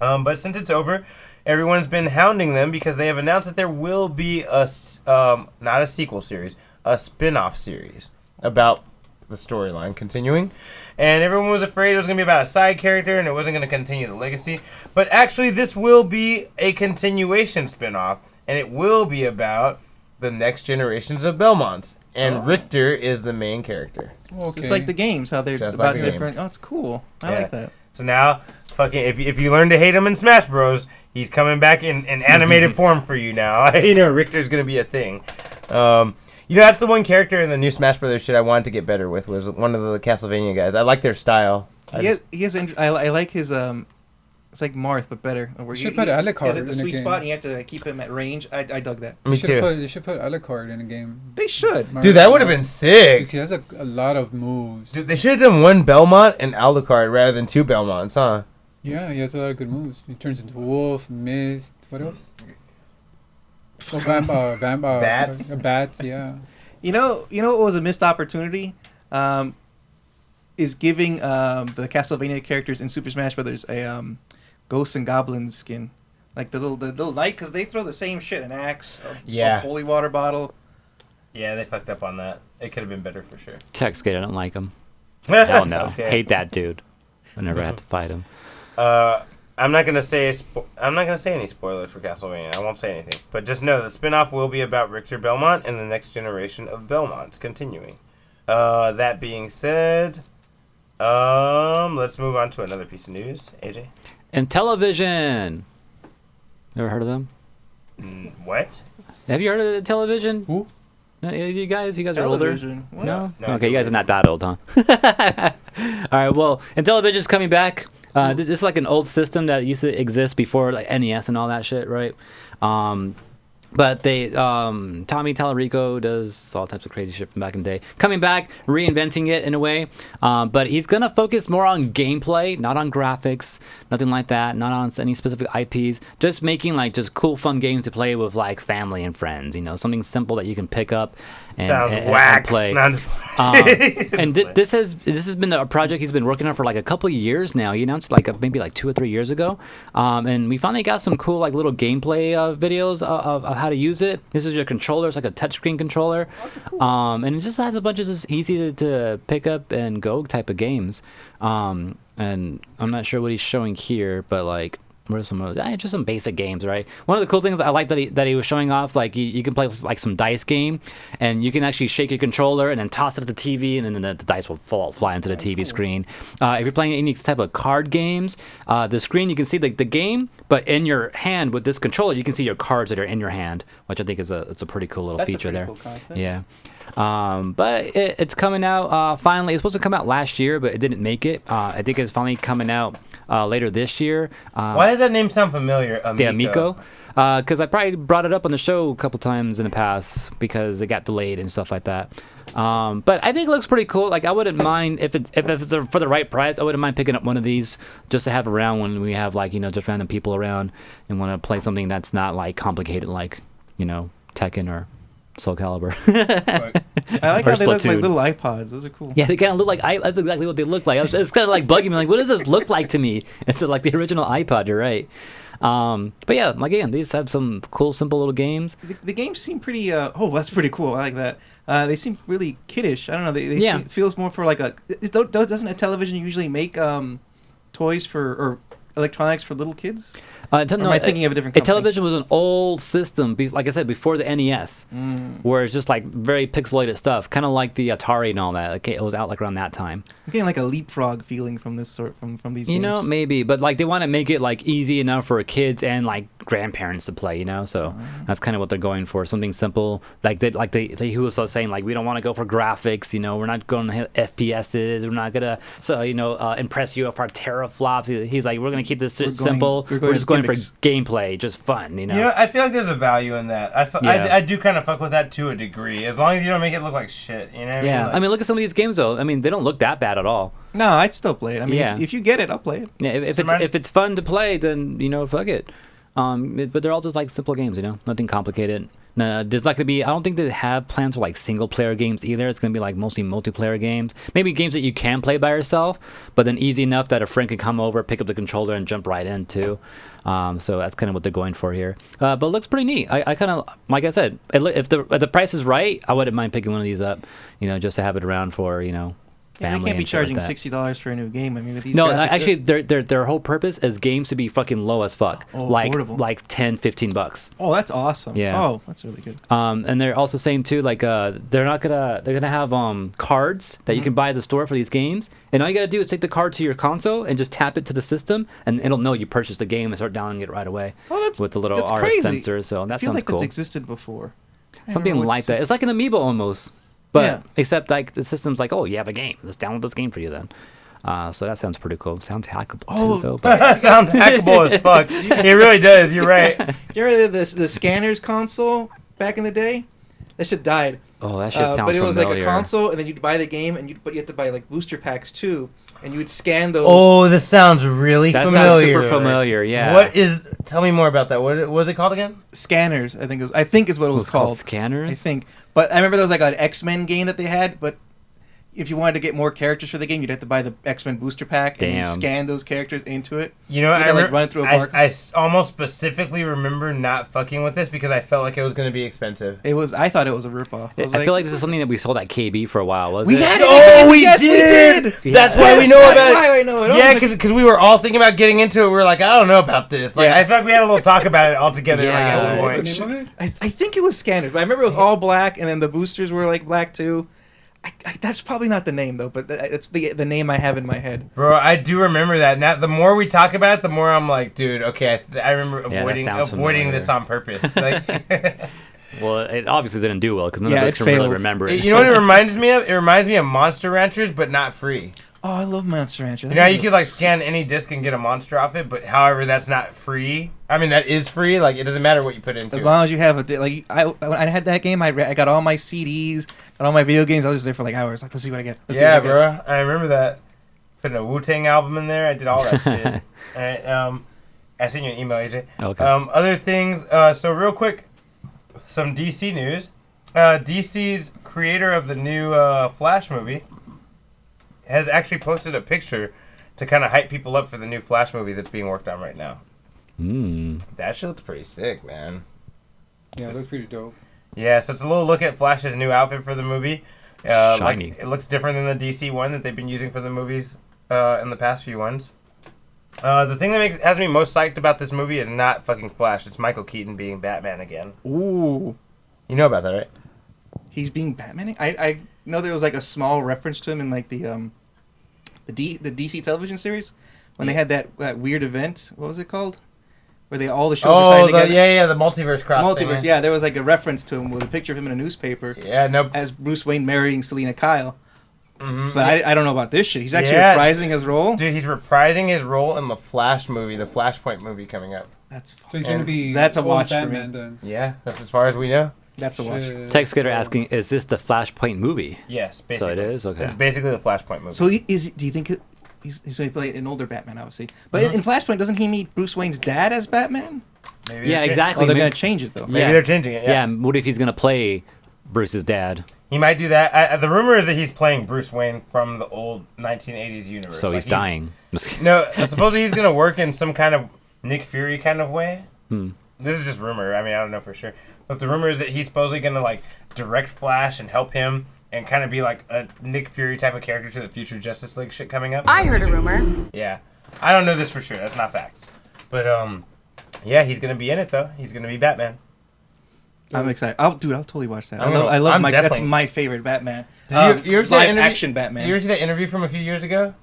But since it's over, everyone's been hounding them because they have announced that there will be not a sequel series, a spin-off series about the storyline continuing. And everyone was afraid it was going to be about a side character and it wasn't going to continue the legacy. But actually, this will be a continuation spin-off, and it will be about the next generations of Belmonts. And Richter is the main character. Okay. Just like the games, how they're Just about like the different. Oh, it's cool. I like that. So now, fucking, if you learn to hate him in Smash Bros, he's coming back in animated form for you now. Richter's going to be a thing. That's the one character in the new Smash Brothers shit I wanted to get better with, was one of the Castlevania guys. I like their style. I like his it's like Marth but better. You should put Alucard is it the in sweet the game. spot and you have to keep him at range? I dug that. Me too. You should put Alucard in a game. They should. Dude, that would have been sick. He has a lot of moves. Dude, they should have done one Belmont and Alucard rather than two Belmonts, huh? Yeah, he has a lot of good moves. He turns into wolf, mist. What else? Oh, Bats. Bats, yeah. You know what was a missed opportunity? Is giving the Castlevania characters in Super Smash Brothers a Ghosts and Goblins skin, like the little knight, because they throw the same shit, an axe, a holy water bottle. Yeah, they fucked up on that. It could have been better for sure. Textgate, I don't like him. Hell no. Okay. Hate that dude. I never had to fight him. I'm not gonna say any spoilers for Castlevania. I won't say anything, but just know the spinoff will be about Richter Belmont and the next generation of Belmonts continuing. That being said, let's move on to another piece of news. AJ, And television. Never heard of them? what? Have you heard of television? Who? No, you guys are older. Television. What? No? No, Okay, you guys are not that old, huh? All right, well, and television's coming back. This is like an old system that used to exist before like NES and all that shit, right? But they, Tommy Tallarico does all types of crazy shit from back in the day. Coming back, reinventing it in a way. But he's going to focus more on gameplay, not on graphics, nothing like that, not on any specific IPs. Just making like just cool, fun games to play with like family and friends, something simple that you can pick up and, Sounds and, whack. and play. No, I'm just And this has been a project he's been working on for like a couple of years now. He announced like maybe like 2 or 3 years ago, and we finally got some cool like little gameplay videos of how to use it. This is your controller; it's like a touchscreen controller, and it just has a bunch of just easy to pick up and go type of games. And I'm not sure what he's showing here, but like. Where's some just some basic games, right? One of the cool things I like that he was showing off, like you can play like some dice game, and you can actually shake your controller and then toss it at the TV, and then the dice will fly into the TV screen. If you're playing any type of card games, the screen you can see the game, but in your hand with this controller, you can see your cards that are in your hand, which I think is it's a pretty cool little feature there. Cool concept. Yeah. But it's coming out finally. It's supposed to come out last year, but it didn't make it. I think it's finally coming out later this year. Why does that name sound familiar? The Amico. Because I probably brought it up on the show a couple times in the past because it got delayed and stuff like that. But I think it looks pretty cool. Like I wouldn't mind if it's for the right price. I wouldn't mind picking up one of these just to have around when we have like just random people around and want to play something that's not like complicated like Tekken or Soul Calibur. I like how they look like little iPods. Those are cool. Yeah, they kind of look like that's exactly what they look like. It's kind of like bugging me, like, what does this look like to me? It's like the original iPod. You're right. But yeah, again, these have some cool, simple little games. The games seem pretty. That's pretty cool. I like that. They seem really kiddish. I don't know. They it feels more for like a. Doesn't a television usually make toys or electronics for little kids? Am I thinking of a different company? Television was an old system, like I said, before the NES, where it's just like very pixelated stuff, kind of like the Atari and all that. Like, it was out like around that time. I'm getting like a leapfrog feeling from this from these games. Maybe, but like they want to make it like easy enough for kids and like grandparents to play, so that's kind of what they're going for, something simple. Like they who was saying like we don't want to go for graphics, we're not going to hit FPSs, we're not gonna impress you with our teraflops. He's like, we're gonna keep this simple. We're just going for gameplay, just fun, I feel like there's a value in that. I do kind of fuck with that to a degree, as long as you don't make it look like shit. You know what I mean? Yeah, Like, I mean, look at some of these games though. I mean, they don't look that bad at all. No, I'd still play it. I mean, if you get it, I'll play it. Yeah, if it's fun to play, then fuck it. But they're all just like simple games, nothing complicated. No, there's not gonna be. I don't think they have plans for like single player games either. It's gonna be like mostly multiplayer games. Maybe games that you can play by yourself, but then easy enough that a friend can come over, pick up the controller, and jump right in too. So that's kind of what they're going for here. But it looks pretty neat. I kind of, like I said, if the price is right, I wouldn't mind picking one of these up. Just to have it around for Yeah, family. they can't be and shit like charging that. $60 for a new game. I mean, with these No, graphics, actually, their whole purpose is games to be fucking low as fuck. Oh, like affordable. like 10, 15 bucks. Oh, that's awesome. Yeah. Oh, that's really good. And they're also saying too, like they're gonna have cards that you can buy at the store for these games, and all you gotta do is take the card to your console and just tap it to the system, and it'll know you purchased the game and start downloading it right away. Oh, that's with the little that's RF crazy. sensor. So that I feel sounds like cool. that's existed before. I Something remember what like that. It's like an amiibo almost, but Yeah. except like the system's like, oh, you have a game. Let's download this game for you then. So that sounds pretty cool. Sounds hackable Oh, too, though. But That sounds hackable as fuck. It really does. You're right. Do you remember the scanners console back in the day? That shit died. oh, that shit sounds But it was familiar. like a console, and then you'd buy the game, but you had to buy like booster packs too, and you would scan those. Oh, this sounds really That familiar. sounds super familiar. Yeah. Tell me more about that. What was it called again? Scanners, I think is what it was called. Scanners. I think. But I remember there was like an X-Men game that they had, but if you wanted to get more characters for the game, you'd have to buy the X-Men booster pack and then Damn. scan those characters into it. You know, You'd have, like, run it through a bar. I almost specifically remember not fucking with this because I felt like it was going to be expensive. I thought it was a ripoff. I feel like this is something that we sold at KB for a while, was we it? had it. Oh, we yes, did. we did. That's Yeah. why we know That's about it. why I know it. Yeah, because we were all thinking about getting into it. We were like, I don't know about this. Like, Yeah. I felt like we had a little talk about it all together. Yeah. Like, at one What's point. the name of it? I think it was Scanners, but I remember it was all black, and then the boosters were like black too. That's probably not the name though, but it's the name I have in my head. Bro, I do remember that. Now, the more we talk about it, the more I'm like, dude, okay, I remember that avoiding sounds familiar. this on purpose. Like, Well, it obviously didn't do well because none Yeah, of us it can really failed. remember it. you know what it reminds me of? It reminds me of Monster Ranchers, but not free. Oh, I love Monster Rancher. You know how you could like scan any disc and get a monster off it, but however that's not free. I mean that is free. Like it doesn't matter what you put into. As long as you have when I had that game, I got all my CDs, got all my video games. I was just there for like hours. Like, let's see what I get. Let's see Yeah, what I get. bro. I remember that. Putting a Wu-Tang album in there. I did all that shit. All right. I sent you an email, AJ. Okay. Other things. So real quick, some DC news. DC's creator of the new Flash movie has actually posted a picture to kind of hype people up for the new Flash movie that's being worked on right now. That shit looks pretty sick, man. Yeah, it looks pretty dope. Yeah, so it's a little look at Flash's new outfit for the movie. Shiny. Like, it looks different than the DC one that they've been using for the movies in the past few ones. The thing that has me most psyched about this movie is not fucking Flash. It's Michael Keaton being Batman again. Ooh, You know about that, right? he's being Batman. I know there was like a small reference to him in like the DC television series when they had that weird event. What was it called? Where they all the shows were Oh, tied together. the multiverse cross thing, Multiverse. right? Yeah, there was like a reference to him with a picture of him in a newspaper Yeah, no. as Bruce Wayne marrying Selena Kyle. Mhm. But I don't know about this shit. He's actually Yeah. reprising his role. Dude, he's reprising his role in the Flash movie, the Flashpoint movie coming up. That's So he's gonna And be that's a old watch for Batman me. then. Yeah, that's as far as we know. that's a watch. Shit. Tech Skater asking, is this the Flashpoint movie? Yes, So basically. it is? Okay. It's basically the Flashpoint movie. So do you think he's going to play an older Batman, obviously? But Uh-huh. in Flashpoint, doesn't he meet Bruce Wayne's dad as Batman? Maybe Yeah, they're cha- exactly. Oh, they're Maybe- going to change it though. Maybe they're changing it. Yeah, what if he's going to play Bruce's dad? He might do that. The rumor is that he's playing Bruce Wayne from the old 1980s universe. So Like, he's dying. Just kidding. No, supposedly he's going to work in some kind of Nick Fury kind of way. This is just rumor. I mean, I don't know for sure. But the rumor is that he's supposedly going to like direct Flash and help him and kind of be like a Nick Fury type of character to the future Justice League shit coming up. I heard a rumor. Yeah. I don't know this for sure. That's not facts. But yeah, he's going to be in it though. He's going to be Batman. I'm excited. I'll totally watch that. I'm gonna- I love I'm Mike. That's definitely- my favorite Batman. Did you ever see that live interview- action Batman. You ever see that interview from a few years ago?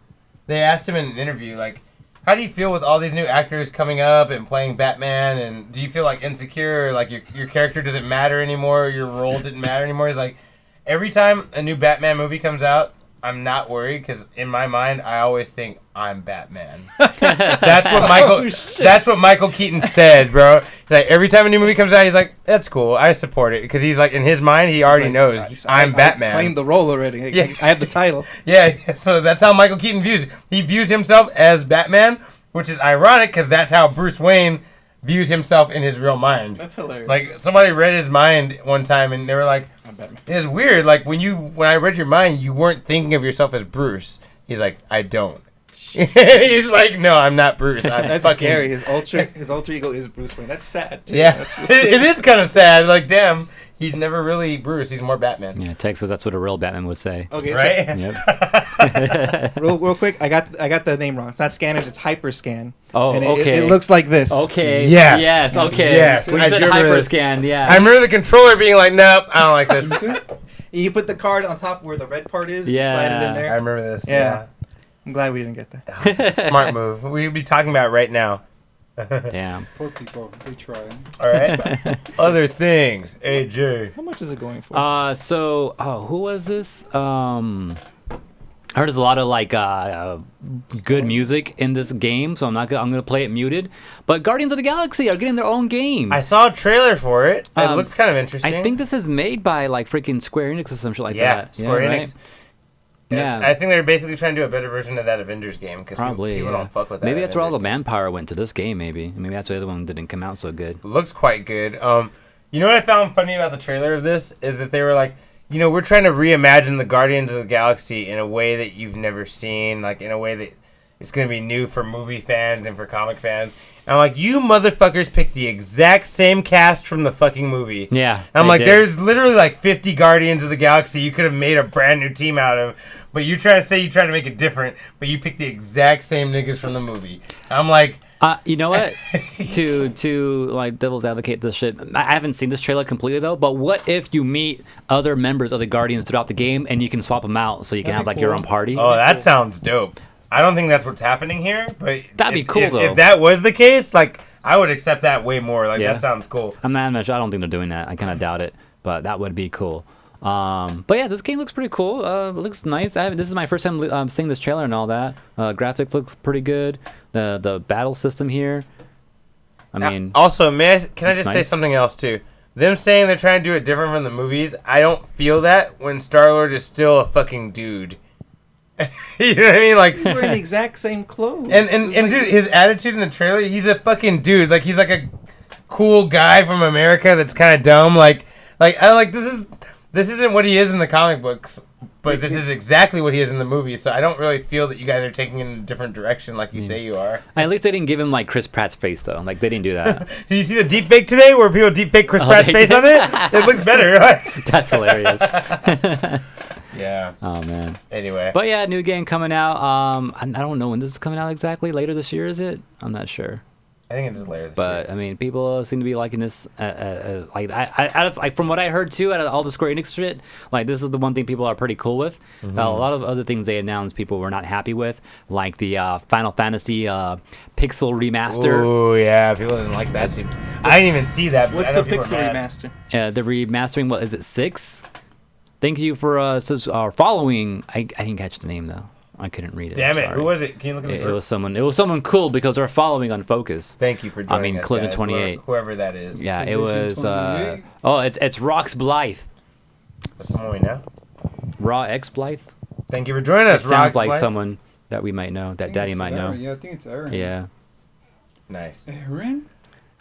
They asked him in an interview, like, how do you feel with all these new actors coming up and playing Batman? And do you feel like insecure, or like your character doesn't matter anymore, or your role didn't matter anymore? He's like, every time a new Batman movie comes out, I'm not worried because in my mind, I always think I'm Batman. That's what Michael. Oh, shit. That's what Michael Keaton said, bro. He's like, every time a new movie comes out, he's like, "That's cool. I support it," because he's like, in his mind, he already knows I'm Batman. I claimed the role already. Yeah. I have the title. Yeah, so that's how Michael Keaton views it. He views himself as Batman, which is ironic because that's how Bruce Wayne views himself in his real mind. That's hilarious. Like somebody read his mind one time, and they were like, I'm Batman. "It's weird. Like when I read your mind, you weren't thinking of yourself as Bruce." He's like, "I don't." He's like, "No, I'm not Bruce. I'm That's fucking." scary. His alter ego is Bruce Wayne. That's sad. Too. Yeah, That's really it is kind of sad. Like, damn, he's never really Bruce. He's more Batman. Yeah, Texas. That's what a real Batman would say. Okay, Right? Yep. so real quick, I got the name wrong. It's not Scanners. It's Hyperscan. Oh, and okay. It looks like this. Okay. Yes. Yes. Okay. Yes, We I said do remember this. hyperscan. Yeah. I remember the controller being like, "Nope, I don't like this." You put the card on top where the red part is. Yeah. You slide it in I there. remember this. Yeah. I'm glad we didn't get that. It's a smart move. We'd be talking about it right now. Damn. Poor people, they try. All right. Other things, AJ. How much is it going for? So, who was this? I heard there's a lot of like good music in this game, so I'm gonna play it muted. But Guardians of the Galaxy are getting their own game. I saw a trailer for it. It Um, looks kind of interesting. I think this is made by like freaking Square Enix or some shit like yeah, that. Square right? Enix. Yeah. I think they're basically trying to do a better version of that Avengers game because Probably. people yeah. don't fuck with that. Maybe that's where all the Avengers manpower went to this game. Maybe that's why the other one didn't come out so good. game. Looks quite good. You know what I found funny about the trailer of this is that they were like, you know, we're trying to reimagine the Guardians of the Galaxy in a way that you've never seen, like in a way that it's gonna be new for movie fans and for comic fans. And I'm like, you motherfuckers picked the exact same cast from the fucking movie. Yeah. I'm they like, did. there's literally like 50 Guardians of the Galaxy you could have made a brand new team out of, but you try to say you try to make it different, but you picked the exact same niggas from the movie. I'm like, You know what? to like devil's advocate this shit. I haven't seen this trailer completely though. But what if you meet other members of the Guardians throughout the game and you can swap them out so you can That'd have be like your cool. own party? oh, that sounds dope. I don't think that's what's happening here, but That'd be cool, if, though. If that was the case, like I would accept that way more. Like Yeah. that sounds cool. I'm not sure. I don't think they're doing that. I kind of doubt it, but that would be cool. But yeah, this game looks pretty cool. It looks nice. This is my first time seeing this trailer and all that. Graphics looks pretty good. The battle system here. I mean, Also, can I looks just say nice. something else too? Them saying they're trying to do it different from the movies, I don't feel that when Star-Lord is still a fucking dude. You know what I mean? Like, He's wearing the exact same clothes. and It's like- dude, his attitude in the trailer, he's a fucking dude. Like, he's like a cool guy from America that's kind of dumb. Like I like this isn't what he is in the comic books, but this is exactly what he is in the movie. So I don't really feel that you guys are taking it in a different direction like you say you are. at least they didn't give him like Chris Pratt's face though. Like they didn't do that. Did you see the deep fake today where people deep fake Chris Pratt's they face did? on it? It looks better. That's hilarious. Yeah. Oh man. Anyway. But yeah, new game coming out. I don't know when this is coming out exactly. Later this year, is it? I'm not sure. I think it is later this But year. I mean, people seem to be liking this. Like like from what I heard too, out of all the Square Enix shit, like this is the one thing people are pretty cool with. Mm-hmm. A lot of other things they announced, people were not happy with, like the Final Fantasy Pixel remaster. Oh yeah, people didn't like that too. I didn't even see that. But What's I know the people are Pixel mad. remaster? The remastering. What is it? 6? Thank you for following. I didn't catch the name though. I couldn't read it. Damn I'm it! sorry. Who was it? Can you look at the It group? was someone. It was someone cool because they're following Unfocused. Thank you for joining us, Cliven guys, 28. whoever that is. Yeah, it Collision was. 28. It's Rox Blythe. That's someone we know. Raw X Blythe. Thank you for joining It us. sounds Rox like Blythe. someone that we might know, I that think Daddy it's might Aaron. know. Yeah, I think it's Aaron. Yeah. Nice. Aaron?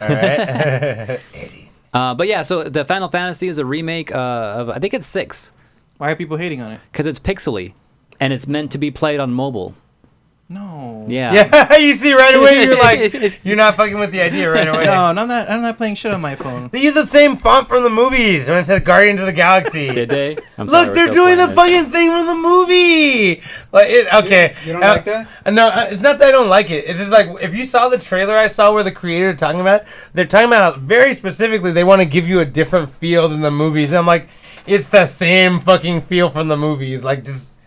All right. Eddie. But yeah, so the Final Fantasy is a remake of I think it's 6 Why are people hating on it? because it's pixely, and it's meant to be played on mobile. No. Yeah. Yeah, you see right away. You're like, you're not fucking with the idea right away. No, I'm not playing shit on my phone. They use the same font from the movies when it says Guardians of the Galaxy. Did they? I'm sorry, Look, we're they're still doing the playing it. fucking thing from the movie. Like, okay. You don't like that? No, it's not that I don't like it. It's just like if you saw the trailer I saw where the creators are talking about, they're talking about very specifically they want to give you a different feel than the movies. And I'm like, it's the same fucking feel from the movies. Like just.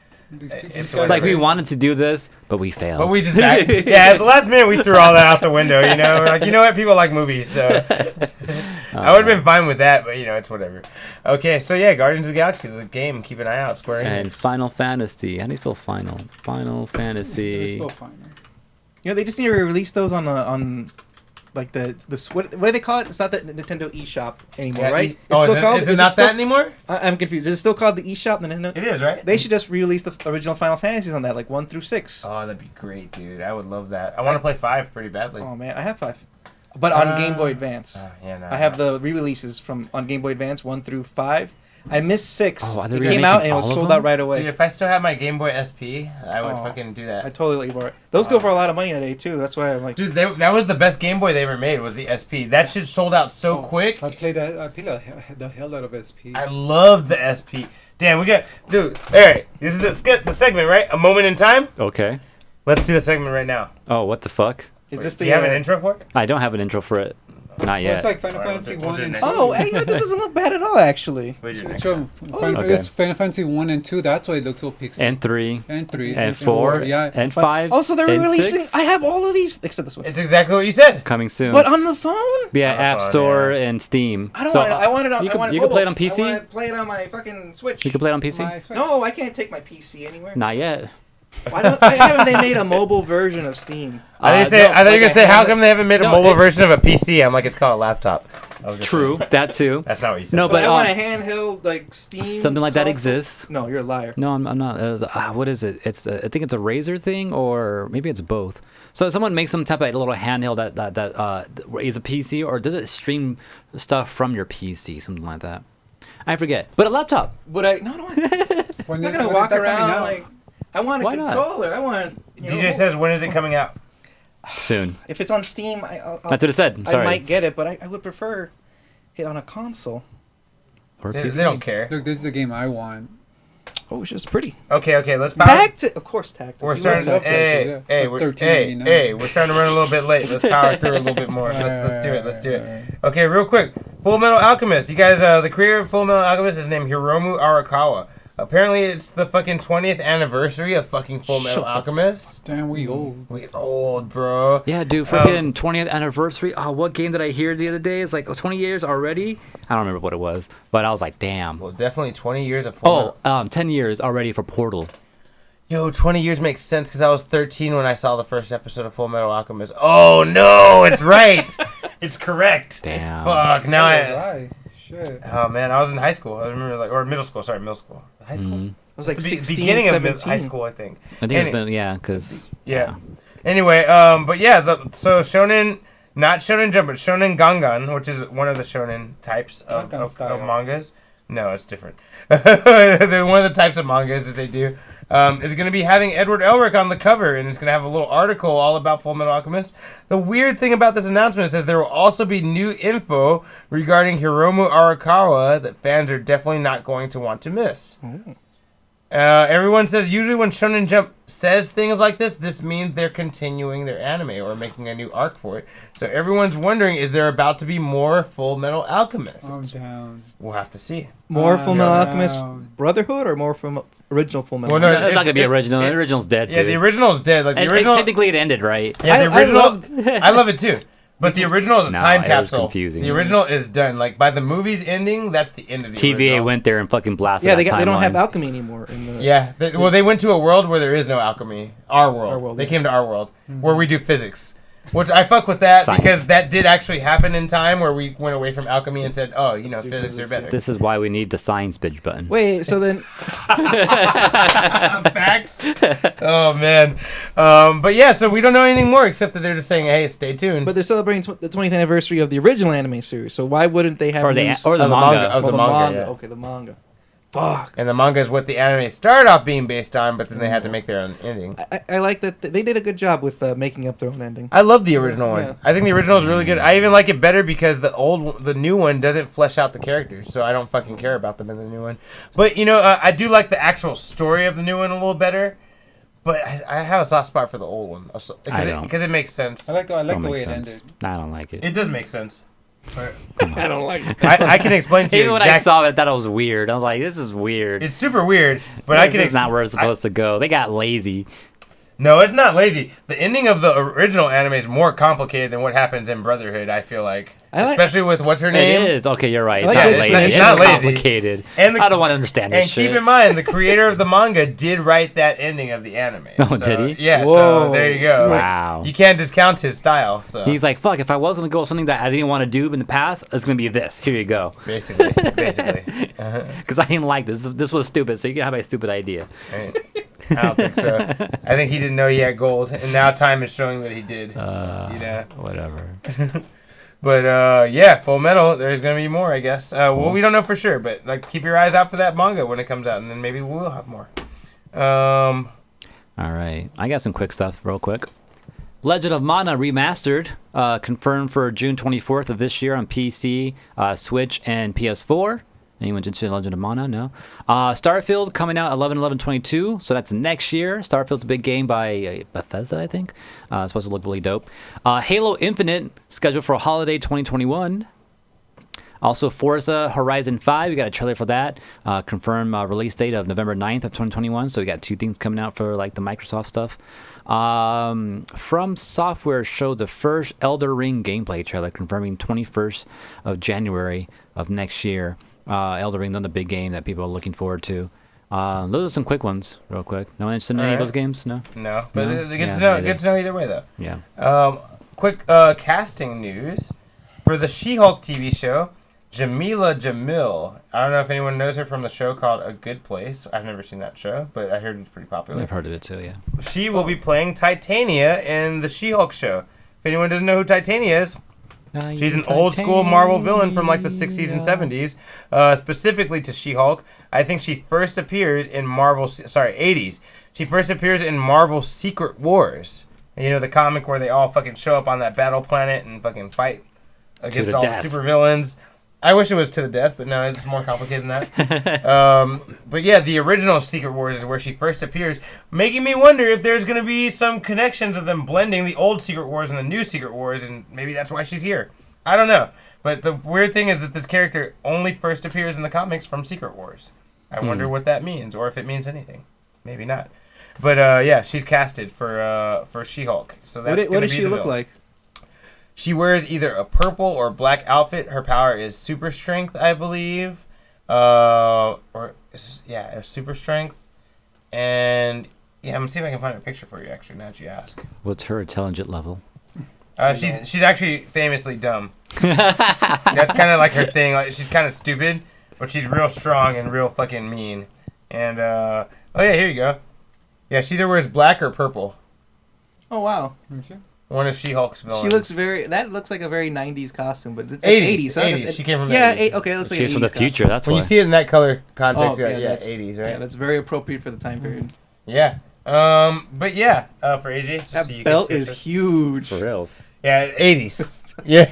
It's guys Like are- we wanted to do this, but we failed. But we just at the last minute we threw all that out the window. You know, we're like, you know what, people like movies, so I would have been fine with that. But you know, it's whatever. Okay, so yeah, Guardians of the Galaxy, the game. Keep an eye out. Square Enix. and Final Fantasy. How do you spell final? Final It's Fantasy. still fine. You know, they just need to release those on like the what do they call it? It's not the Nintendo eShop anymore, Yeah, right? is it not that anymore? I'm confused. Is it still called the eShop? The Nintendo? It is, right? They should just re-release the original Final Fantasies on that, like 1 through 6. Oh, that'd be great, dude. I would love that. I want to play 5 pretty badly. Oh man, I have 5. but on Game Boy Advance. Yeah, no, I have the re-releases from on Game Boy Advance 1 through 5. I missed 6. Oh, are they It came out and remaking it was all of sold them? out right away. Dude, if I still had my Game Boy SP, I would Oh. fucking do I that. totally let you borrow it. Those go for a lot of money today too. That's why I'm like, Dude, that was the best Game Boy they ever made. Was the SP. That shit sold out so Oh, quick. I played the hell out of SP. I loved the SP. Damn, we got dude. All right, this is the segment, right? A moment in time. Okay. Let's do the segment right now. Oh, what the fuck? is this Do the? you have an intro for it? I don't have an intro for it. Not Well, yet. it's like Final Alright, Fantasy we'll 1 do it and next 2. Oh, hey, this doesn't look bad at all, actually. Wait, So, next so time. Final, Okay. it's Final Fantasy 1 and 2. That's why it looks so pixely. And 3. And 3. And 4. Yeah. And 5. Also, they're and releasing. 6. I have all of these except this one, It's exactly what you said. Coming soon. but on the phone. Yeah, On the App phone, Store yeah. and Steam. I don't So, want it. I want it on. You I can, want it you can play it on mobile. PC? I want to play it on my fucking Switch. You can play it on PC? My Switch. No, I can't take my PC anywhere. Not yet. Why haven't they made a mobile version of Steam? I thought you no, were like gonna a say, how hand- come they haven't made a No, mobile it- version of a PC? I'm like, it's called a laptop. I was just- True, that too. That's not what you said. No, But but I want a handheld like Steam. something like that console. exists. No, you're a liar. No, I'm not. What is it? It's I think it's a Razer thing, or maybe it's both. So someone makes some type of little handheld that is a PC, or does it stream stuff from your PC, something like that. I forget. But a laptop. Would I? No, When I'm not is- gonna when is walk that coming around out? like. I want a Why not? controller. I want. DJ says, when is it coming out? Soon. if it's on Steam, I'll, That's what it said. I'm I sorry. might get it, but I would prefer it on a console. Or They PC. don't care. Look, this is the game I want. Oh, it's just pretty. Okay, let's Tactic, of course, tactic. We're You starting. love to- Hey, yeah. hey, For we're, $13.99. hey, we're starting to run a little bit late. Let's power through a little bit more. Let's do it. Let's do it. Okay, real quick. Full Metal Alchemist. You guys, the creator of Full Metal Alchemist is named Hiromu Arakawa. Apparently, it's the fucking 20th anniversary of fucking Full Metal Shut the Alchemist. Damn, we old. We old, bro. Yeah, dude, freaking 20th anniversary. Oh, what game did I hear the other day? It's like 20 years already. I don't remember what it was, but I was like, damn. Well, definitely 20 years of Full Metal. 10 years already for Portal. Yo, 20 years makes sense because I was 13 when I saw the first episode of Full Metal Alchemist. Oh, no, it's right. It's correct. Damn. Fuck, now I... Right. Shit. Oh, man, I was in high school. I remember, like, or middle school. Sorry, middle school. High school? Mhm. It was like It's the 16, beginning 17. of high school, I think. I think Any- it's been, yeah, because. Yeah. Anyway, but yeah, so Shonen, not Shonen Jump, but Shonen Gangan, which is one of the Shonen types of Gangan style. mangas. No, it's different. They're one of the types of mangas that they do. Is going to be having Edward Elric on the cover, and it's going to have a little article all about Full Metal Alchemist. The weird thing about this announcement says there will also be new info regarding Hiromu Arakawa that fans are definitely not going to want to miss. Everyone says usually when Shonen Jump says things like this means they're continuing their anime or making a new arc for it. So everyone's wondering, is there about to be more Full Metal Alchemist? I'm down. We'll have to see. More Full Metal Yeah. Alchemist Brotherhood or more from original Full Metal? Well, no, It's not going to be it- original. it- The original's dead, Yeah, dude. the original is dead. Like the And original. technically, it ended, right? Yeah, the I original. I love it too. But the original is a No, time it was capsule. confusing. The original is done. Like by the movie's ending, that's the end of the TVA original. went there and fucking blasted Yeah, that they don't have timeline. alchemy anymore. In the, Yeah, well, they went to a world where there is no alchemy. Our world. Our world, They yeah. came to our world where we do physics, which I fuck with that Science. because that did actually happen in time where we went away from alchemy and said, oh, you know, do physics are physics, better. This is why we need the science bitch button. Wait, so then Facts. Oh man. But yeah, so we don't know anything more except that they're just saying, hey, stay tuned. but they're celebrating the 20th anniversary of the original anime series. So why wouldn't they have Or the news? or the Oh, the manga. manga. Oh, the manga, yeah. Okay, the manga. Fuck. And the manga is what the anime started off being based on, but then they had to make their own ending. I like that they did a good job with making up their own ending. I love the original Yeah. one. I think the original is really good. I even like it better because the new one doesn't flesh out the characters, so I don't fucking care about them in the new one. But you know, I do like the actual story of the new one a little better. But I have a soft spot for the old one I don't. because it makes sense. I like the Don't way make it sense. ended. I don't like it. It does make sense. I don't like it. I can explain to you Even when I exactly. saw it, I thought it was weird. I was like, this is weird. It's super weird, but I can. It's not where it's supposed to go. They got lazy. No, it's not lazy. The ending of the original anime is more complicated than what happens in Brotherhood. I feel like, especially with what's her name. It is. Okay, you're right. It's like not the lazy. explanation. It's It's not lazy. complicated. And the- I don't want to understand this And shit. keep in mind, the creator of the manga did write that ending of the anime. Oh, So, did he? Yeah. So Whoa. there you go. Wow. You can't discount his style. So He's like, fuck, if I was going to go with something that I didn't want to do in the past, it's going to be this. Here you go. basically. Because I didn't like this. This was stupid, so you can have a stupid idea. Right. I don't think so. I think he didn't know he had gold, and now time is showing that he did. You know. Whatever. But yeah, Full Metal. There's gonna be more, I guess. Well, we don't know for sure, but like keep your eyes out for that manga when it comes out, and then maybe we'll have more. All right, I got some quick stuff, real quick. Legend of Mana Remastered, confirmed for June 24th of this year on PC, Switch, and PS4. Anyone interested in Legend of Mana? No. Starfield coming out 11/11/22, so that's next year. Starfield's a big game by Bethesda, I think. It's supposed to look really dope. Halo Infinite scheduled for holiday 2021. Also, Forza Horizon 5, we got a trailer for that. Confirmed release date of November 9th of 2021. So we got 2 things coming out for like the Microsoft stuff. From Software showed the first Elder Ring gameplay trailer, confirming 21st of January of next year. Elder Ring, another big game that people are looking forward to. Those are some quick ones, real quick. No one interested in any of those games? No? No, but No? good Yeah, to know. me Good to know either way, though. Yeah. Quick casting news for the She-Hulk TV show. Jamila Jamil. I don't know if anyone knows her from the show called A Good Place. I've never seen that show, but I heard it's pretty popular. I've heard of it too, yeah. She will be playing Titania in the She-Hulk show. If anyone doesn't know who Titania is, she's an old school Marvel villain from like the 60s and 70s, specifically to She-Hulk. I think she first appears in 80s. She first appears in Marvel Secret Wars. You know, the comic where they all fucking show up on that battle planet and fucking fight against all the super villains. I wish it was to the death, but no, it's more complicated than that. But yeah, the original Secret Wars is where she first appears, making me wonder if there's going to be some connections of them blending the old Secret Wars and the new Secret Wars, and maybe that's why she's here. I don't know. But the weird thing is that this character only first appears in the comics from Secret Wars. I wonder what that means, or if it means anything. Maybe not. But yeah, she's casted for She-Hulk. So that's what does she look like? She wears either a purple or black outfit. Her power is super strength, I believe. Super strength. And yeah, I'm gonna see if I can find a picture for you. Actually, now that you ask. What's her intelligence level? She's actually famously dumb. That's kind of like her thing. Like she's kind of stupid, but she's real strong and real fucking mean. And oh yeah, here you go. Yeah, she either wears black or purple. Oh wow. One of She-Hulk's villains. She looks that looks like a very 90s costume, but it's 80s. Huh? 80s. She came from the 80s. Okay, it looks like She's an from 80s the future, costume. that's when why. you see it in that color context, Oh, yeah, yeah, 80s, right? Yeah, that's very appropriate for the time period. Yeah. But yeah, for AJ, just That so you belt can is huge. For reals. Yeah, 80s. Yeah,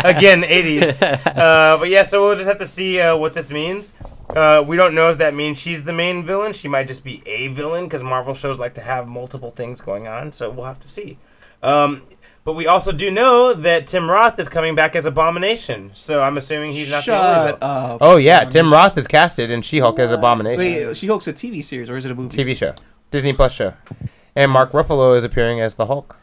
again, 80s. But yeah, so we'll just have to see what this means. We don't know if that means she's the main villain. She might just be a villain because Marvel shows like to have multiple things going on. So we'll have to see. But we also do know that Tim Roth is coming back as Abomination. So I'm assuming he's not the only Shut up. Oh yeah, Tim Roth is casted in She-Hulk as Abomination. Wait, She-Hulk's a TV series or is it a movie? TV show, Disney Plus show, and Mark Ruffalo is appearing as the Hulk.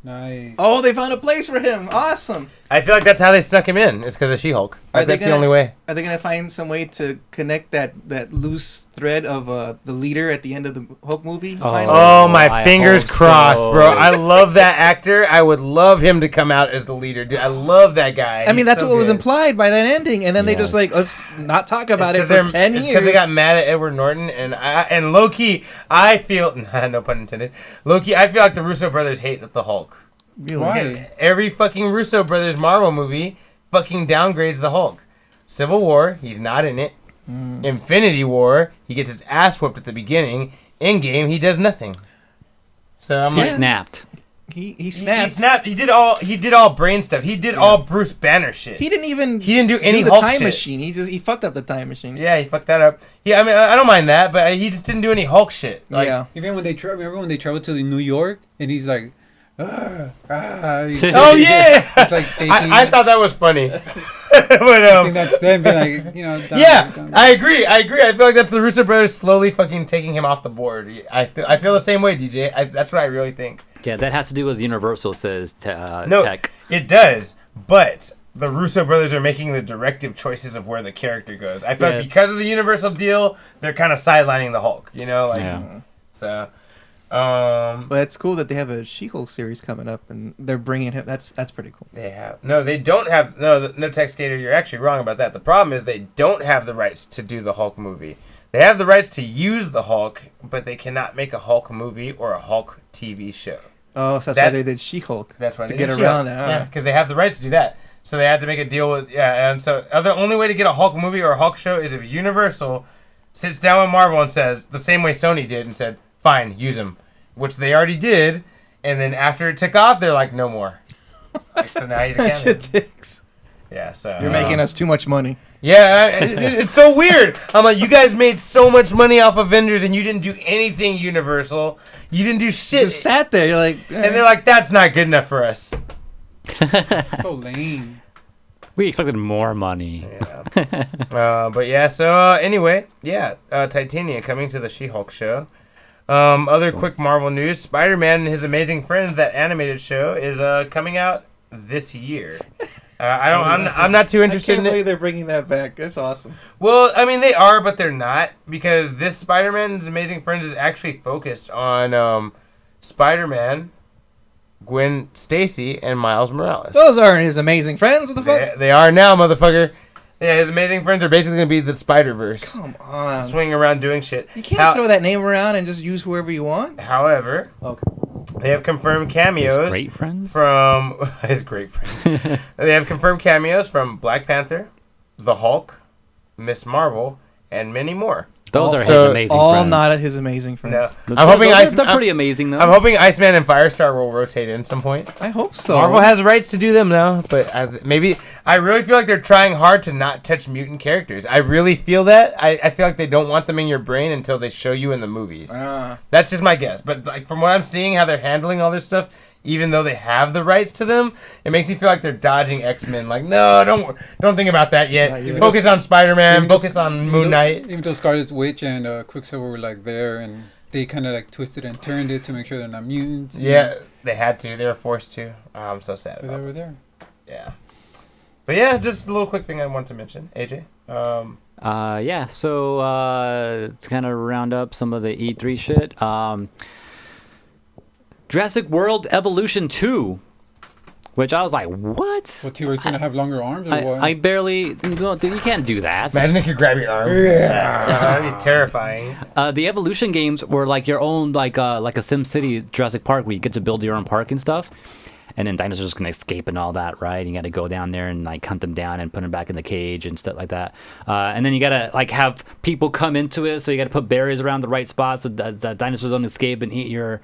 Nice. Oh, they found a place for him. Awesome. I feel like that's how they snuck him in. It's because of She-Hulk. Like, that's the only way. Are they gonna find some way to connect that loose thread of the leader at the end of the Hulk movie? Oh, my I fingers hope crossed, so. bro. I love that actor. I would love him to come out as the leader. Dude, I love that guy. I mean, He's that's so what was good. implied by that ending, and then they Yeah. just like let's not talk about it It's for 'cause 10 It's years. because they got mad at Edward Norton and Loki. I feel no pun intended. Loki. I feel like the Russo brothers hate the Hulk. Really? Why? Every fucking Russo brothers Marvel movie fucking downgrades the Hulk. Civil War, he's not in it. Infinity War, he gets his ass whooped at the beginning. Endgame, he does nothing. So I'm He like, snapped. He snapped. He snapped. He did all brain stuff. He did all Bruce Banner shit. He didn't even. He didn't do any the Hulk time shit. machine. He fucked up the time machine. Yeah, he fucked that up. Yeah, I mean, I don't mind that, but he just didn't do any Hulk shit. Like, Yeah. Even when they remember when they traveled to New York and he's like, he's, Oh yeah. he's like faking. I thought that was funny. but I think that's them being like, down, yeah, down. I agree. I feel like that's the Russo brothers slowly fucking taking him off the board. I feel the same way, DJ. That's what I really think. Yeah, that has to do with Universal says No, tech. it does, but the Russo brothers are making the directive choices of where the character goes. I feel Yeah. like because of the Universal deal, they're kind of sidelining the Hulk. Yeah. So. But it's cool that they have a She-Hulk series coming up, and they're bringing him. That's pretty cool. They don't have no Tech Skater. You're actually wrong about that. The problem is they don't have the rights to do the Hulk movie. They have the rights to use the Hulk, but they cannot make a Hulk movie or a Hulk TV show. Oh, so that's why they did She-Hulk. That's why to they get did around She-Hulk. that. Yeah, because they have the rights to do that. So they had to make a deal with and so the only way to get a Hulk movie or a Hulk show is if Universal sits down with Marvel and says the same way Sony did and said, "Fine, use them," which they already did. And then after it took off, they're like, "No more." Like, so now he's a That canon. shit ticks. Yeah, so You're making us too much money. Yeah, it's so weird. I'm like, you guys made so much money off Avengers and you didn't do anything, Universal. You didn't do shit. Just sat there. You're like, And they're like, that's not good enough for us. So lame. We expected more money. Yeah. But yeah, so anyway, yeah, Titania coming to the She-Hulk show. Other quick Marvel news: Spider-Man and His Amazing Friends, that animated show, is coming out this year. I'm not too interested I can't in believe it. they're bringing that back. That's awesome. Well, I mean, they are, but they're not, because this Spider-Man and His Amazing Friends is actually focused on Spider-Man, Gwen Stacy, and Miles Morales. Those aren't His Amazing Friends. What the fuck? They are now, motherfucker. Yeah, His Amazing Friends are basically going to be the Spider-Verse. Come on. Swinging around doing shit. You can't throw that name around and just use whoever you want. However, Okay. they have confirmed cameos His great friends? from his great friends. They have confirmed cameos from Black Panther, the Hulk, Miss Marvel, and many more. Those are So, his amazing All friends. not His Amazing Friends. No. I'm hoping They're pretty amazing, though. I'm hoping Iceman and Firestar will rotate in some point. I hope so. Marvel has rights to do them now, but I really feel like they're trying hard to not touch mutant characters. I really feel that. I feel like they don't want them in your brain until they show you in the movies. That's just my guess. But like from what I'm seeing, how they're handling all this stuff, even though they have the rights to them, it makes me feel like they're dodging X-Men. Like, no, don't think about that yet. Focus on Spider-Man. Focus on Moon Knight. Even though Scarlet Witch and Quicksilver were like there, and they kind of like twisted and turned it to make sure they're not mutants. Yeah, they had to. They were forced to. Oh, I'm so sad But about they were it. there. Yeah. But yeah, just a little quick thing I want to mention. AJ? Yeah, so to kind of round up some of the E3 shit, Jurassic World Evolution 2, which I was like, what? What, T-Rex gonna have longer arms or what? I barely, no, dude, you can't do that. Imagine if you grab your arm. Yeah. That'd be terrifying. The Evolution games were like your own, like a SimCity Jurassic Park, where you get to build your own park and stuff. And then dinosaurs can escape and all that, right? You got to go down there and like hunt them down and put them back in the cage and stuff like that. And then you got to like have people come into it, so you got to put barriers around the right spots so the dinosaurs don't escape and eat your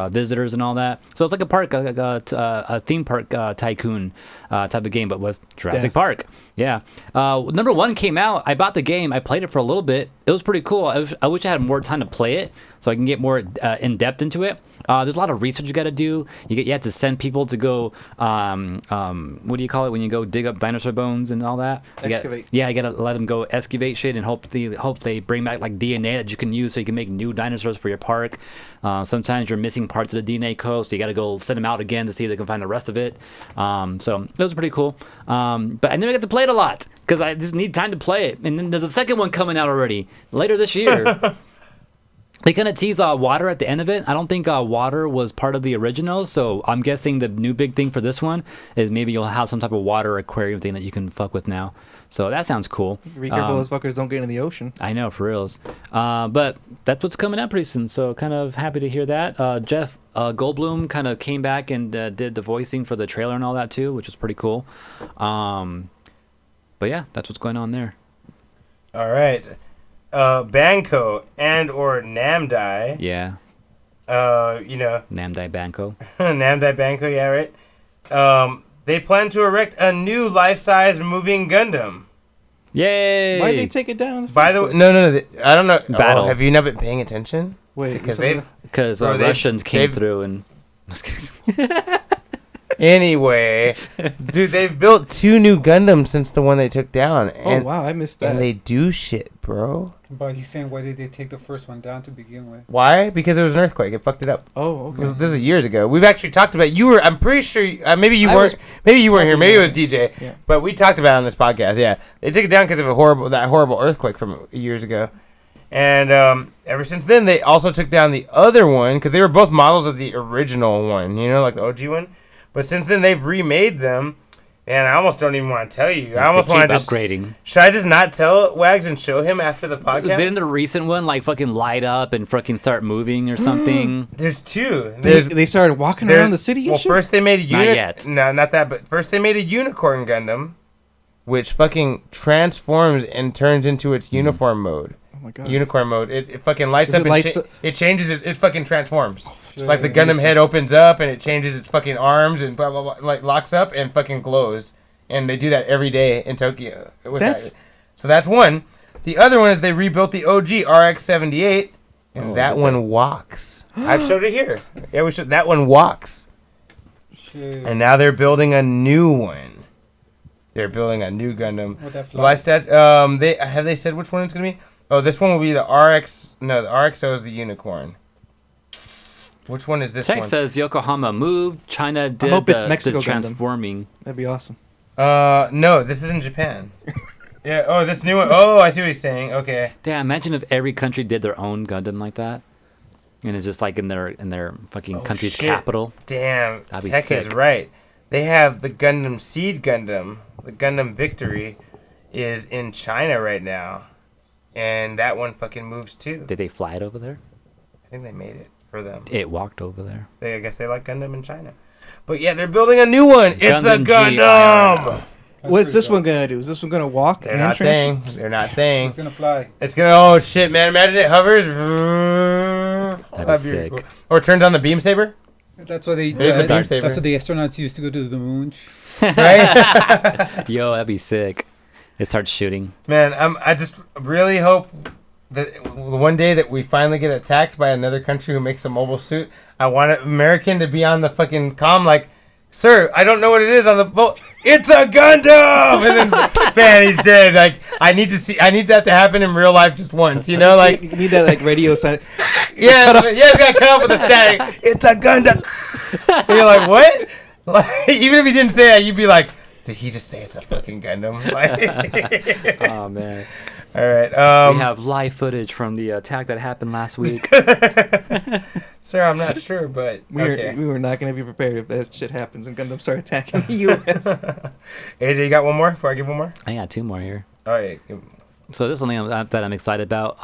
visitors and all that. So it's like a park, a theme park tycoon type of game, but with Jurassic Park. Yeah. Number 1 came out. I bought the game. I played it for a little bit. It was pretty cool. I wish I had more time to play it so I can get more in depth into it. There's a lot of research you got to do. You have to send people to go. What do you call it when you go dig up dinosaur bones and all that? Excavate. You got to let them go excavate shit and hope they bring back like DNA that you can use so you can make new dinosaurs for your park. Sometimes you're missing parts of the DNA code, so you got to go send them out again to see if they can find the rest of it. So it was pretty cool. But I never got to play it a lot because I just need time to play it. And then there's a second one coming out already later this year. They kind of tease water at the end of it. I don't think water was part of the original, so I'm guessing the new big thing for this one is maybe you'll have some type of water aquarium thing that you can fuck with now. So that sounds cool. Be careful those fuckers don't get in the ocean. I know, for reals. But that's what's coming out pretty soon, so kind of happy to hear that. Jeff Goldblum kind of came back and did the voicing for the trailer and all that too, which was pretty cool. But yeah, that's what's going on there. All right. Banco and or Namdai. Yeah. Namdai Banco. Namdai Banco, yeah, right. They plan to erect a new life-size moving Gundam. Yay! Why'd they take it down in the By the way, no, I don't know. Battle. Oh, have you not been paying attention? Wait, Because Russians came through and. Anyway, dude, they've built 2 new Gundams since the one they took down. And, wow, I missed that. And they do shit, bro. But he's saying, why did they take the first one down to begin with? Why? Because there was an earthquake. It fucked it up. Oh, okay. This is years ago. We've actually talked about. I'm pretty sure. Maybe you weren't. Maybe you weren't here. Maybe it was DJ. Yeah. But we talked about it on this podcast. Yeah, they took it down because of that horrible earthquake from years ago. And ever since then, they also took down the other one because they were both models of the original one. You know, like the OG one. But since then, they've remade them, Man, I almost don't even want to tell you. I They almost keep want to just... upgrading. Should I just not tell Wags and show him after the podcast? Then the recent one, like, fucking light up and fucking start moving or something. There's two. They started walking There's- around the city and well, shit? first they made a Not yet. No, not that. But first they made a unicorn Gundam, which fucking transforms and turns into its uniform mode. Oh my god. Unicorn mode. It fucking lights Is up it and lights up- it changes. It fucking transforms. That's Like the right. Gundam head opens up and it changes its fucking arms and blah blah blah. Like locks up and fucking glows. And they do that every day in Tokyo. That's- So that's one. The other one is they rebuilt the OG RX-78, and that one walks. I've showed it here. Yeah, we should. That one walks. And now they're building a new one. They're building a new Gundam. Would that Well, fly? they said which one it's gonna be? Oh, this one will be the RX. No, the RXO is the unicorn. Which one is this Tech one? says Yokohama moved. China did hope it's the Mexico Gundam. transforming. That'd be awesome. No, this is in Japan. Yeah. Oh, this new one. Oh, I see what he's saying. Okay. Yeah, imagine if every country did their own Gundam like that, and it's just like in their fucking Oh, country's shit. capital. Damn, That'd be Tech is sick. right. They have the Gundam Seed Gundam. The Gundam Victory is in China right now, and that one fucking moves too. Did they fly it over there? I think they made it for them. It walked over there. I guess they like Gundam in China. But yeah, they're building a new one. It's a Gundam Gundam. What's this one gonna do? Is this one gonna walk? They're and not transform? saying. They're not saying. It's gonna fly. It's gonna. Oh shit, man! Imagine it hovers. That'd be sick. Cool. Or turns on the beam saber. That's what they. There's a dark saber. That's what the astronauts used to go to the moon. Right? Yo, that'd be sick. It starts shooting. Man, I just really hope that one day that we finally get attacked by another country who makes a mobile suit. I want an American to be on the fucking comm like, sir, I don't know what it is on the boat. It's a Gundam! And then, man, he's dead. Like, I need that to happen in real life just once, you know? Like, You need that like radio sign. yeah, it's got to cut off with a static. It's a Gundam. And you're like, what? Like, even if he didn't say that, you'd be like, did he just say it's a fucking Gundam? Like, Oh man. all right. We have live footage from the attack that happened last week. Sir, I'm not sure, but okay. We were not gonna be prepared if that shit happens and Gundam start attacking the U.S. AJ, you got one more before I give one more? I got two more here. All right. So this is something that I'm excited about.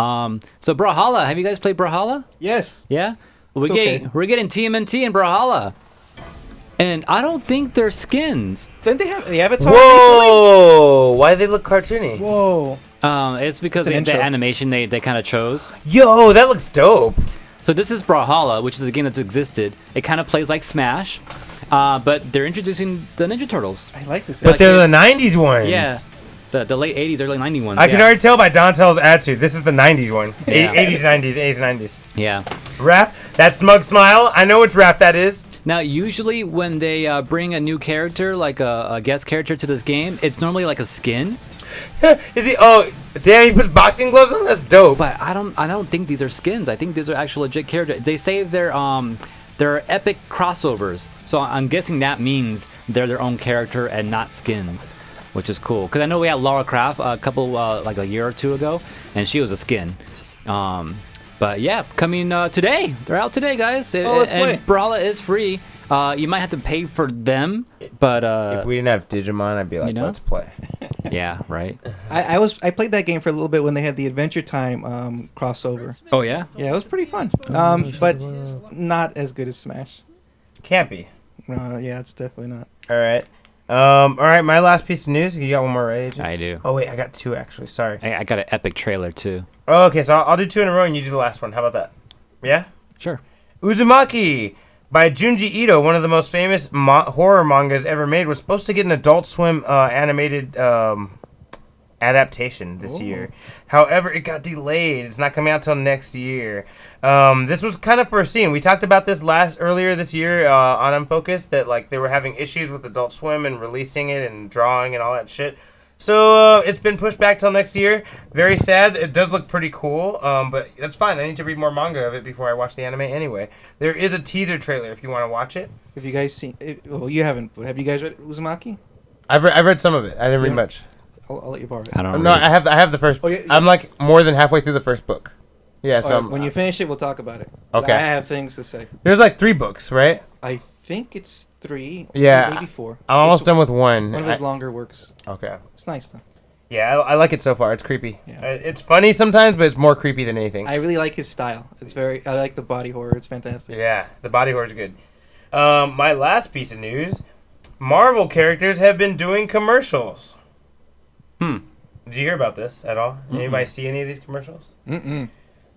So Brawlhalla, have you guys played Brawlhalla? Yes. Yeah. It's okay. We're getting TMNT and Brawlhalla, and I don't think they're skins. Didn't they have the Avatar? Whoa! Why do they look cartoony? Recently? Whoa. It's because It's an the intro. animation they kind of chose. Yo, that looks dope. So this is Brawlhalla, which is a game that's existed. It kind of plays like Smash, but they're introducing the Ninja Turtles. I like this. But they're the 90s ones. Yeah, the late 80s, early 90s ones. I can yeah. already tell by Dontel's attitude. This is the 90s one. Yeah. 80s, 90s, 80s, 90s. Yeah. Rap? That smug smile? I know which rap that is. Now, usually when they bring a new character, like a guest character to this game, it's normally like a skin. Is he? Oh, damn! He puts boxing gloves on. That's dope. But I don't think these are skins. I think these are actual legit characters. They say they're epic crossovers. So I'm guessing that means they're their own character and not skins, which is cool. Because I know we had Lara Croft a couple like a year or two ago, and she was a skin. But yeah, coming today. They're out today, guys. let's play. And Brawlhalla is free. You might have to pay for them, but if we didn't have Digimon, I'd be like, you know? let's play. yeah, right. I played that game for a little bit when they had the Adventure Time crossover. Oh yeah. Yeah, it was pretty fun. But not as good as Smash. Can't be. No, yeah, it's definitely not. All right. All right. My last piece of news. You got one more, right? AJ? I do. Oh wait, I got two actually. Sorry. I got an epic trailer too. Oh, okay, so I'll do two in a row, and you do the last one. How about that? Yeah. Sure. Uzumaki by Junji Ito, one of the most famous horror mangas ever made, was supposed to get an Adult Swim animated adaptation this year. However, it got delayed. It's not coming out till next year. This was kind of foreseen. We talked about this earlier this year on Unfocused, that like they were having issues with Adult Swim and releasing it and drawing and all that shit. So it's been pushed back till next year. Very sad. It does look pretty cool, but that's fine. I need to read more manga of it before I watch the anime anyway. There is a teaser trailer if you want to watch it. Have you guys seen? Well, you haven't. But have you guys read Uzumaki? I've read some of it. I didn't read Yeah. much. I'll let you borrow it. I don't No, really- I have the first. Oh, yeah, yeah. I'm like more than halfway through the first book. Yeah, so All right, when you finish it, we'll talk about it. Okay. I have things to say. there's like 3 books, right? I think it's 3. Yeah. Maybe 4. I'm almost It's done with one. One of his longer works. Okay. It's nice though. Yeah, I like it so far. It's creepy. Yeah. It's funny sometimes, but it's more creepy than anything. I really like his style. I like the body horror. It's fantastic. Yeah, the body horror is good. My last piece of news: Marvel characters have been doing commercials. Did you hear about this at all? Anybody see any of these commercials? Mm-mm.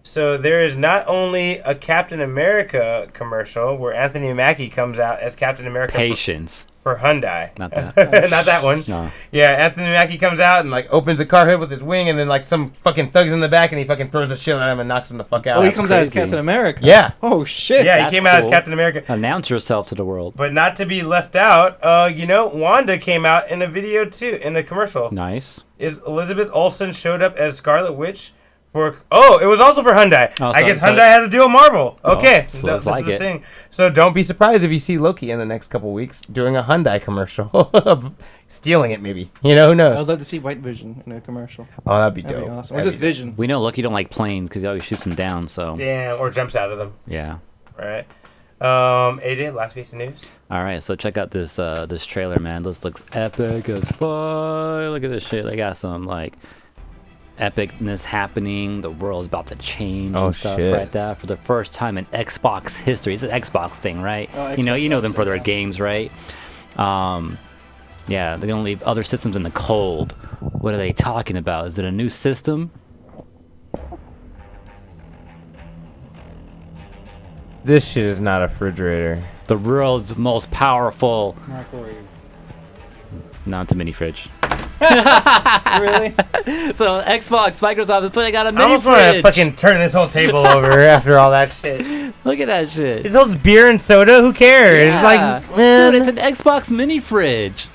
So there is not only a Captain America commercial where Anthony Mackie comes out as Captain America Patience. for Hyundai. Not that. Not that one. No. Yeah, Anthony Mackie comes out and like opens a car hood with his wing, and then like some fucking thugs in the back, and he fucking throws a shield at him and knocks him the fuck out. Oh, he comes out as crazy. Captain America. Yeah. Oh shit. Yeah, he That's came out as cool. Captain America. Announce yourself to the world. But not to be left out, Wanda came out in a video too, in a commercial. Nice. Is Elizabeth Olsen showed up as Scarlet Witch for? Oh, it was also for Hyundai. Oh, I so- guess so- Hyundai has a deal with Marvel. Okay, so looks this like is the it. thing. So don't be surprised if you see Loki in the next couple weeks doing a Hyundai commercial, stealing it maybe. Who I would knows? love to see White Vision in a commercial. Oh, that'd be That'd dope. be awesome. Or That'd just be- Vision. We know Loki don't like planes because he always shoots them down. So Damn, or jumps out of them. yeah. Right. AJ, last piece of news. All right, so check out this this trailer, man. This looks epic as fuck. Look at this shit. They got some like epicness happening. The world's about to change Oh, and stuff shit. right there for the first time in Xbox history. It's an Xbox thing, right? Oh, you know Xbox them for their yeah. games, right? Yeah, they're gonna leave other systems in the cold. What are they talking about? Is it a new system? This shit is not a refrigerator. The world's most powerful. Microwave. No, it's a mini fridge. Really? So Xbox, Microsoft is putting out a I mini almost want to fridge. fucking turn this whole table over after all that shit. Look at that shit. This holds beer and soda. Who cares? Yeah. Like, Dude, it's an Xbox mini fridge.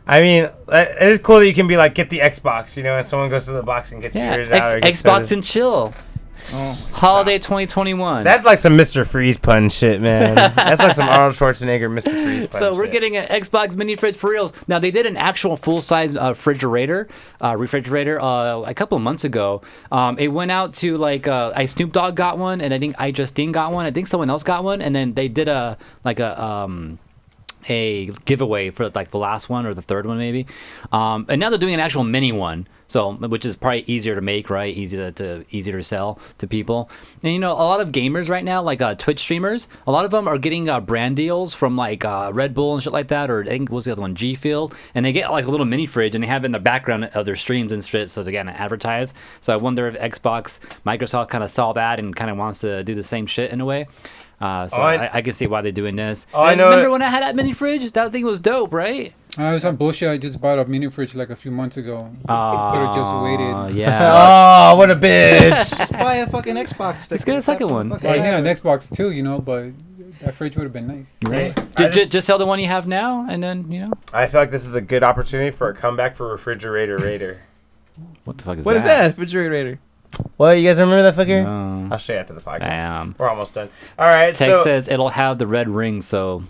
I mean, it is cool that you can be like, get the Xbox, and someone goes to the box and gets Yeah, beers out. Or gets Xbox sodas. and chill. Oh. Holiday 2021. That's like some Mr. Freeze pun shit, man. That's like some Arnold Schwarzenegger Mr. Freeze pun so we're shit. getting an Xbox mini fridge for reals. Now they did an actual full-size refrigerator a couple of months ago. It went out to I Snoop Dogg got one, and I think I Justine got one. I think someone else got one, and then they did a giveaway for like the last one or the third one maybe, and now they're doing an actual mini one, so which is probably easier to make, right? Easier to sell to people. And a lot of gamers right now, like Twitch streamers, a lot of them are getting brand deals from like Red Bull and shit like that, or I think what's the other one, G Field, and they get like a little mini fridge and they have it in the background of their streams and shit, so they get to advertise. So I wonder if Microsoft kind of saw that and kind of wants to do the same shit in a way. I can see why they're doing this. I know Remember it- when I had that mini fridge? That thing was dope, right? I was on bullshit. I just bought a mini fridge like a few months ago. Could have just waited. Yeah. Oh, what a bitch. Just buy a fucking Xbox. Let's get a second one. Well, I had an Xbox too, but that fridge would have been nice. Right. I Just sell the one you have now, and then I feel like this is a good opportunity for a comeback for Refrigerator Raider. what the fuck is What that? is that? Refrigerator. What, you guys remember that fucker? No. I'll show you after the podcast. Damn. We're almost done. All right, Text so... says it'll have the red ring, so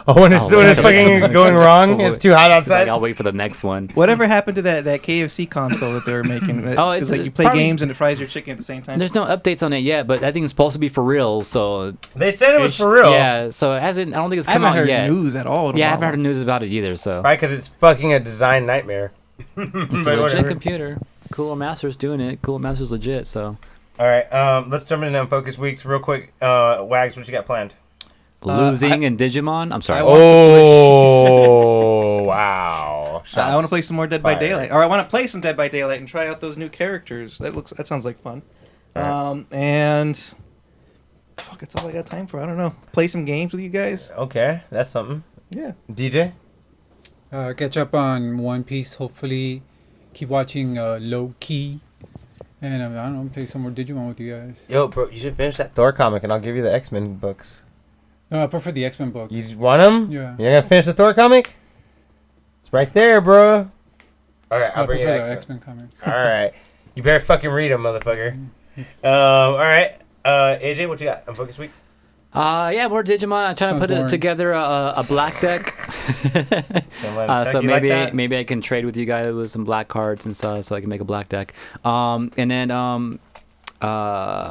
when it's fucking going wrong, it's too hot outside. I'll wait for the next one. Whatever happened to that KFC console that they were making? Oh, it's like you play probably- games and it fries your chicken at the same time. There's no updates on it yet, but that thing's supposed to be for real, so They said it was for real. Yeah, so it hasn't. I don't think it's I come haven't out heard yet. news at all. Yeah, I about haven't heard news about it either. So Right, because it's fucking a design nightmare. it's a But legit whatever. computer. Cooler Master's doing it. Cooler Master's legit. So All right, let's jump into Unfocused Weeks real quick. Wags, what you got planned? losing in Digimon. I'm sorry. I Oh, wow. I want to play some more Dead by fired. Daylight, or I want to play some Dead by Daylight and try out those new characters. That sounds like fun. Alright. And fuck, that's all I got time for. I don't know. Play some games with you guys. Okay, that's something. Yeah. DJ? Catch up on One Piece. Hopefully, keep watching Loki. And I don't know, play some more Digimon with you guys. Yo, bro, you should finish that Thor comic, and I'll give you the X-Men books. No, I prefer the X-Men books. You want them? Yeah. You're gonna finish the Thor comic? It's right there, bro. Okay, I I'll bring you the prefer the X-Men. X-Men comics. All right. You better fucking read them, motherfucker. All right. AJ, what you got? Unfocused Week? Yeah, more Digimon. I'm trying Sounds to put boring. together a black deck. So maybe I can trade with you guys with some black cards and stuff, so I can make a black deck. And then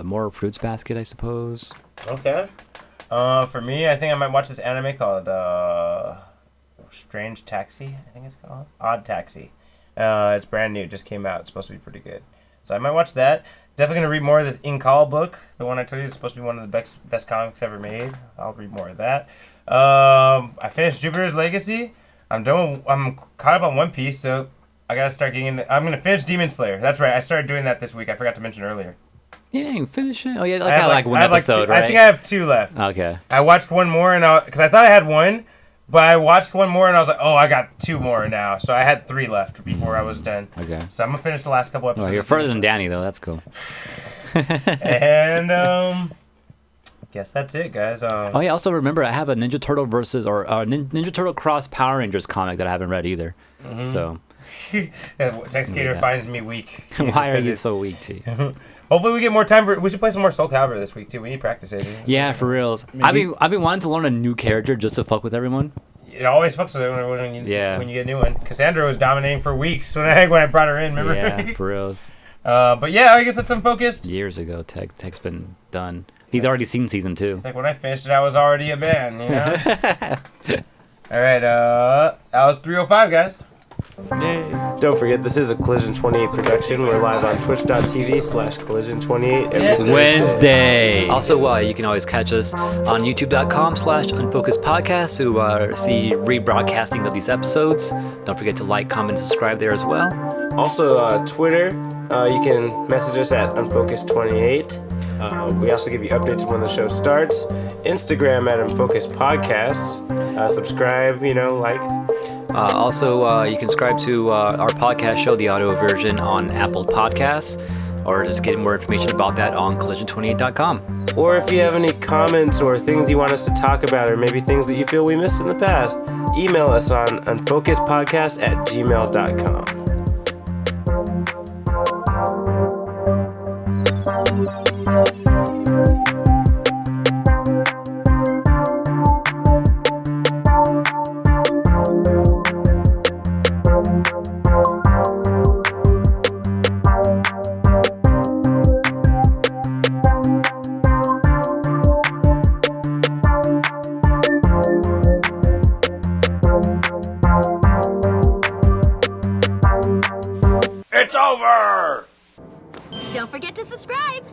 more Fruits Basket, I suppose. Okay. For me, I think I might watch this anime called Strange Taxi. I think it's called Odd Taxi. It's brand new. It just came out. It's supposed to be pretty good. So I might watch that. Definitely gonna read more of this Inkal book. The one I told you is supposed to be one of the best comics ever made. I'll read more of that. I finished Jupiter's Legacy. I'm caught up on One Piece, so I gotta start getting into. I'm gonna finish Demon Slayer. That's right. I started doing that this week. I forgot to mention earlier. Yeah, you finish it. Oh yeah, I have one episode, right? I think I have 2 left. Okay. I watched one more, because I thought I had 1, but I watched one more and I was like, oh, I got 2 more now. So I had 3 left before I was done. Okay. So I'm gonna finish the last couple episodes. Oh, you're further than Danny though. That's cool. And guess that's it, guys. Oh yeah. Also remember, I have a Ninja Turtle Ninja Turtle Cross Power Rangers comic that I haven't read either. Mm-hmm. So. Textgator finds me weak. Why are you so weak, T? Hopefully we get more time we should play some more Soul Calibur this week too. We need practice, Adrian. Yeah, for reals. I've been wanting to learn a new character just to fuck with everyone. It always fucks with everyone when you get a new one. Cassandra was dominating for weeks when I brought her in. Remember? Yeah, for reals. But yeah, I guess that's Unfocused. Years ago, Tech's been done. He's already seen season 2. It's like when I finished it, I was already a man. You know. All right. That was 305, guys. Yay. Don't forget, this is a Collision 28 production. We're live on twitch.tv/Collision28 every Wednesday. Also, you can always catch us on youtube.com/unfocusedpodcast to see rebroadcasting of these episodes. Don't forget to like, comment, subscribe there as well. Also, Twitter, you can message us at Unfocused28. We also give you updates when the show starts. Instagram at Unfocused Podcast. Subscribe, like. Also, you can subscribe to our podcast show, the audio version, on Apple Podcasts, or just get more information about that on collision28.com. Or if you have any comments or things you want us to talk about, or maybe things that you feel we missed in the past, email us on unfocusedpodcast@gmail.com. It's over! Don't forget to subscribe!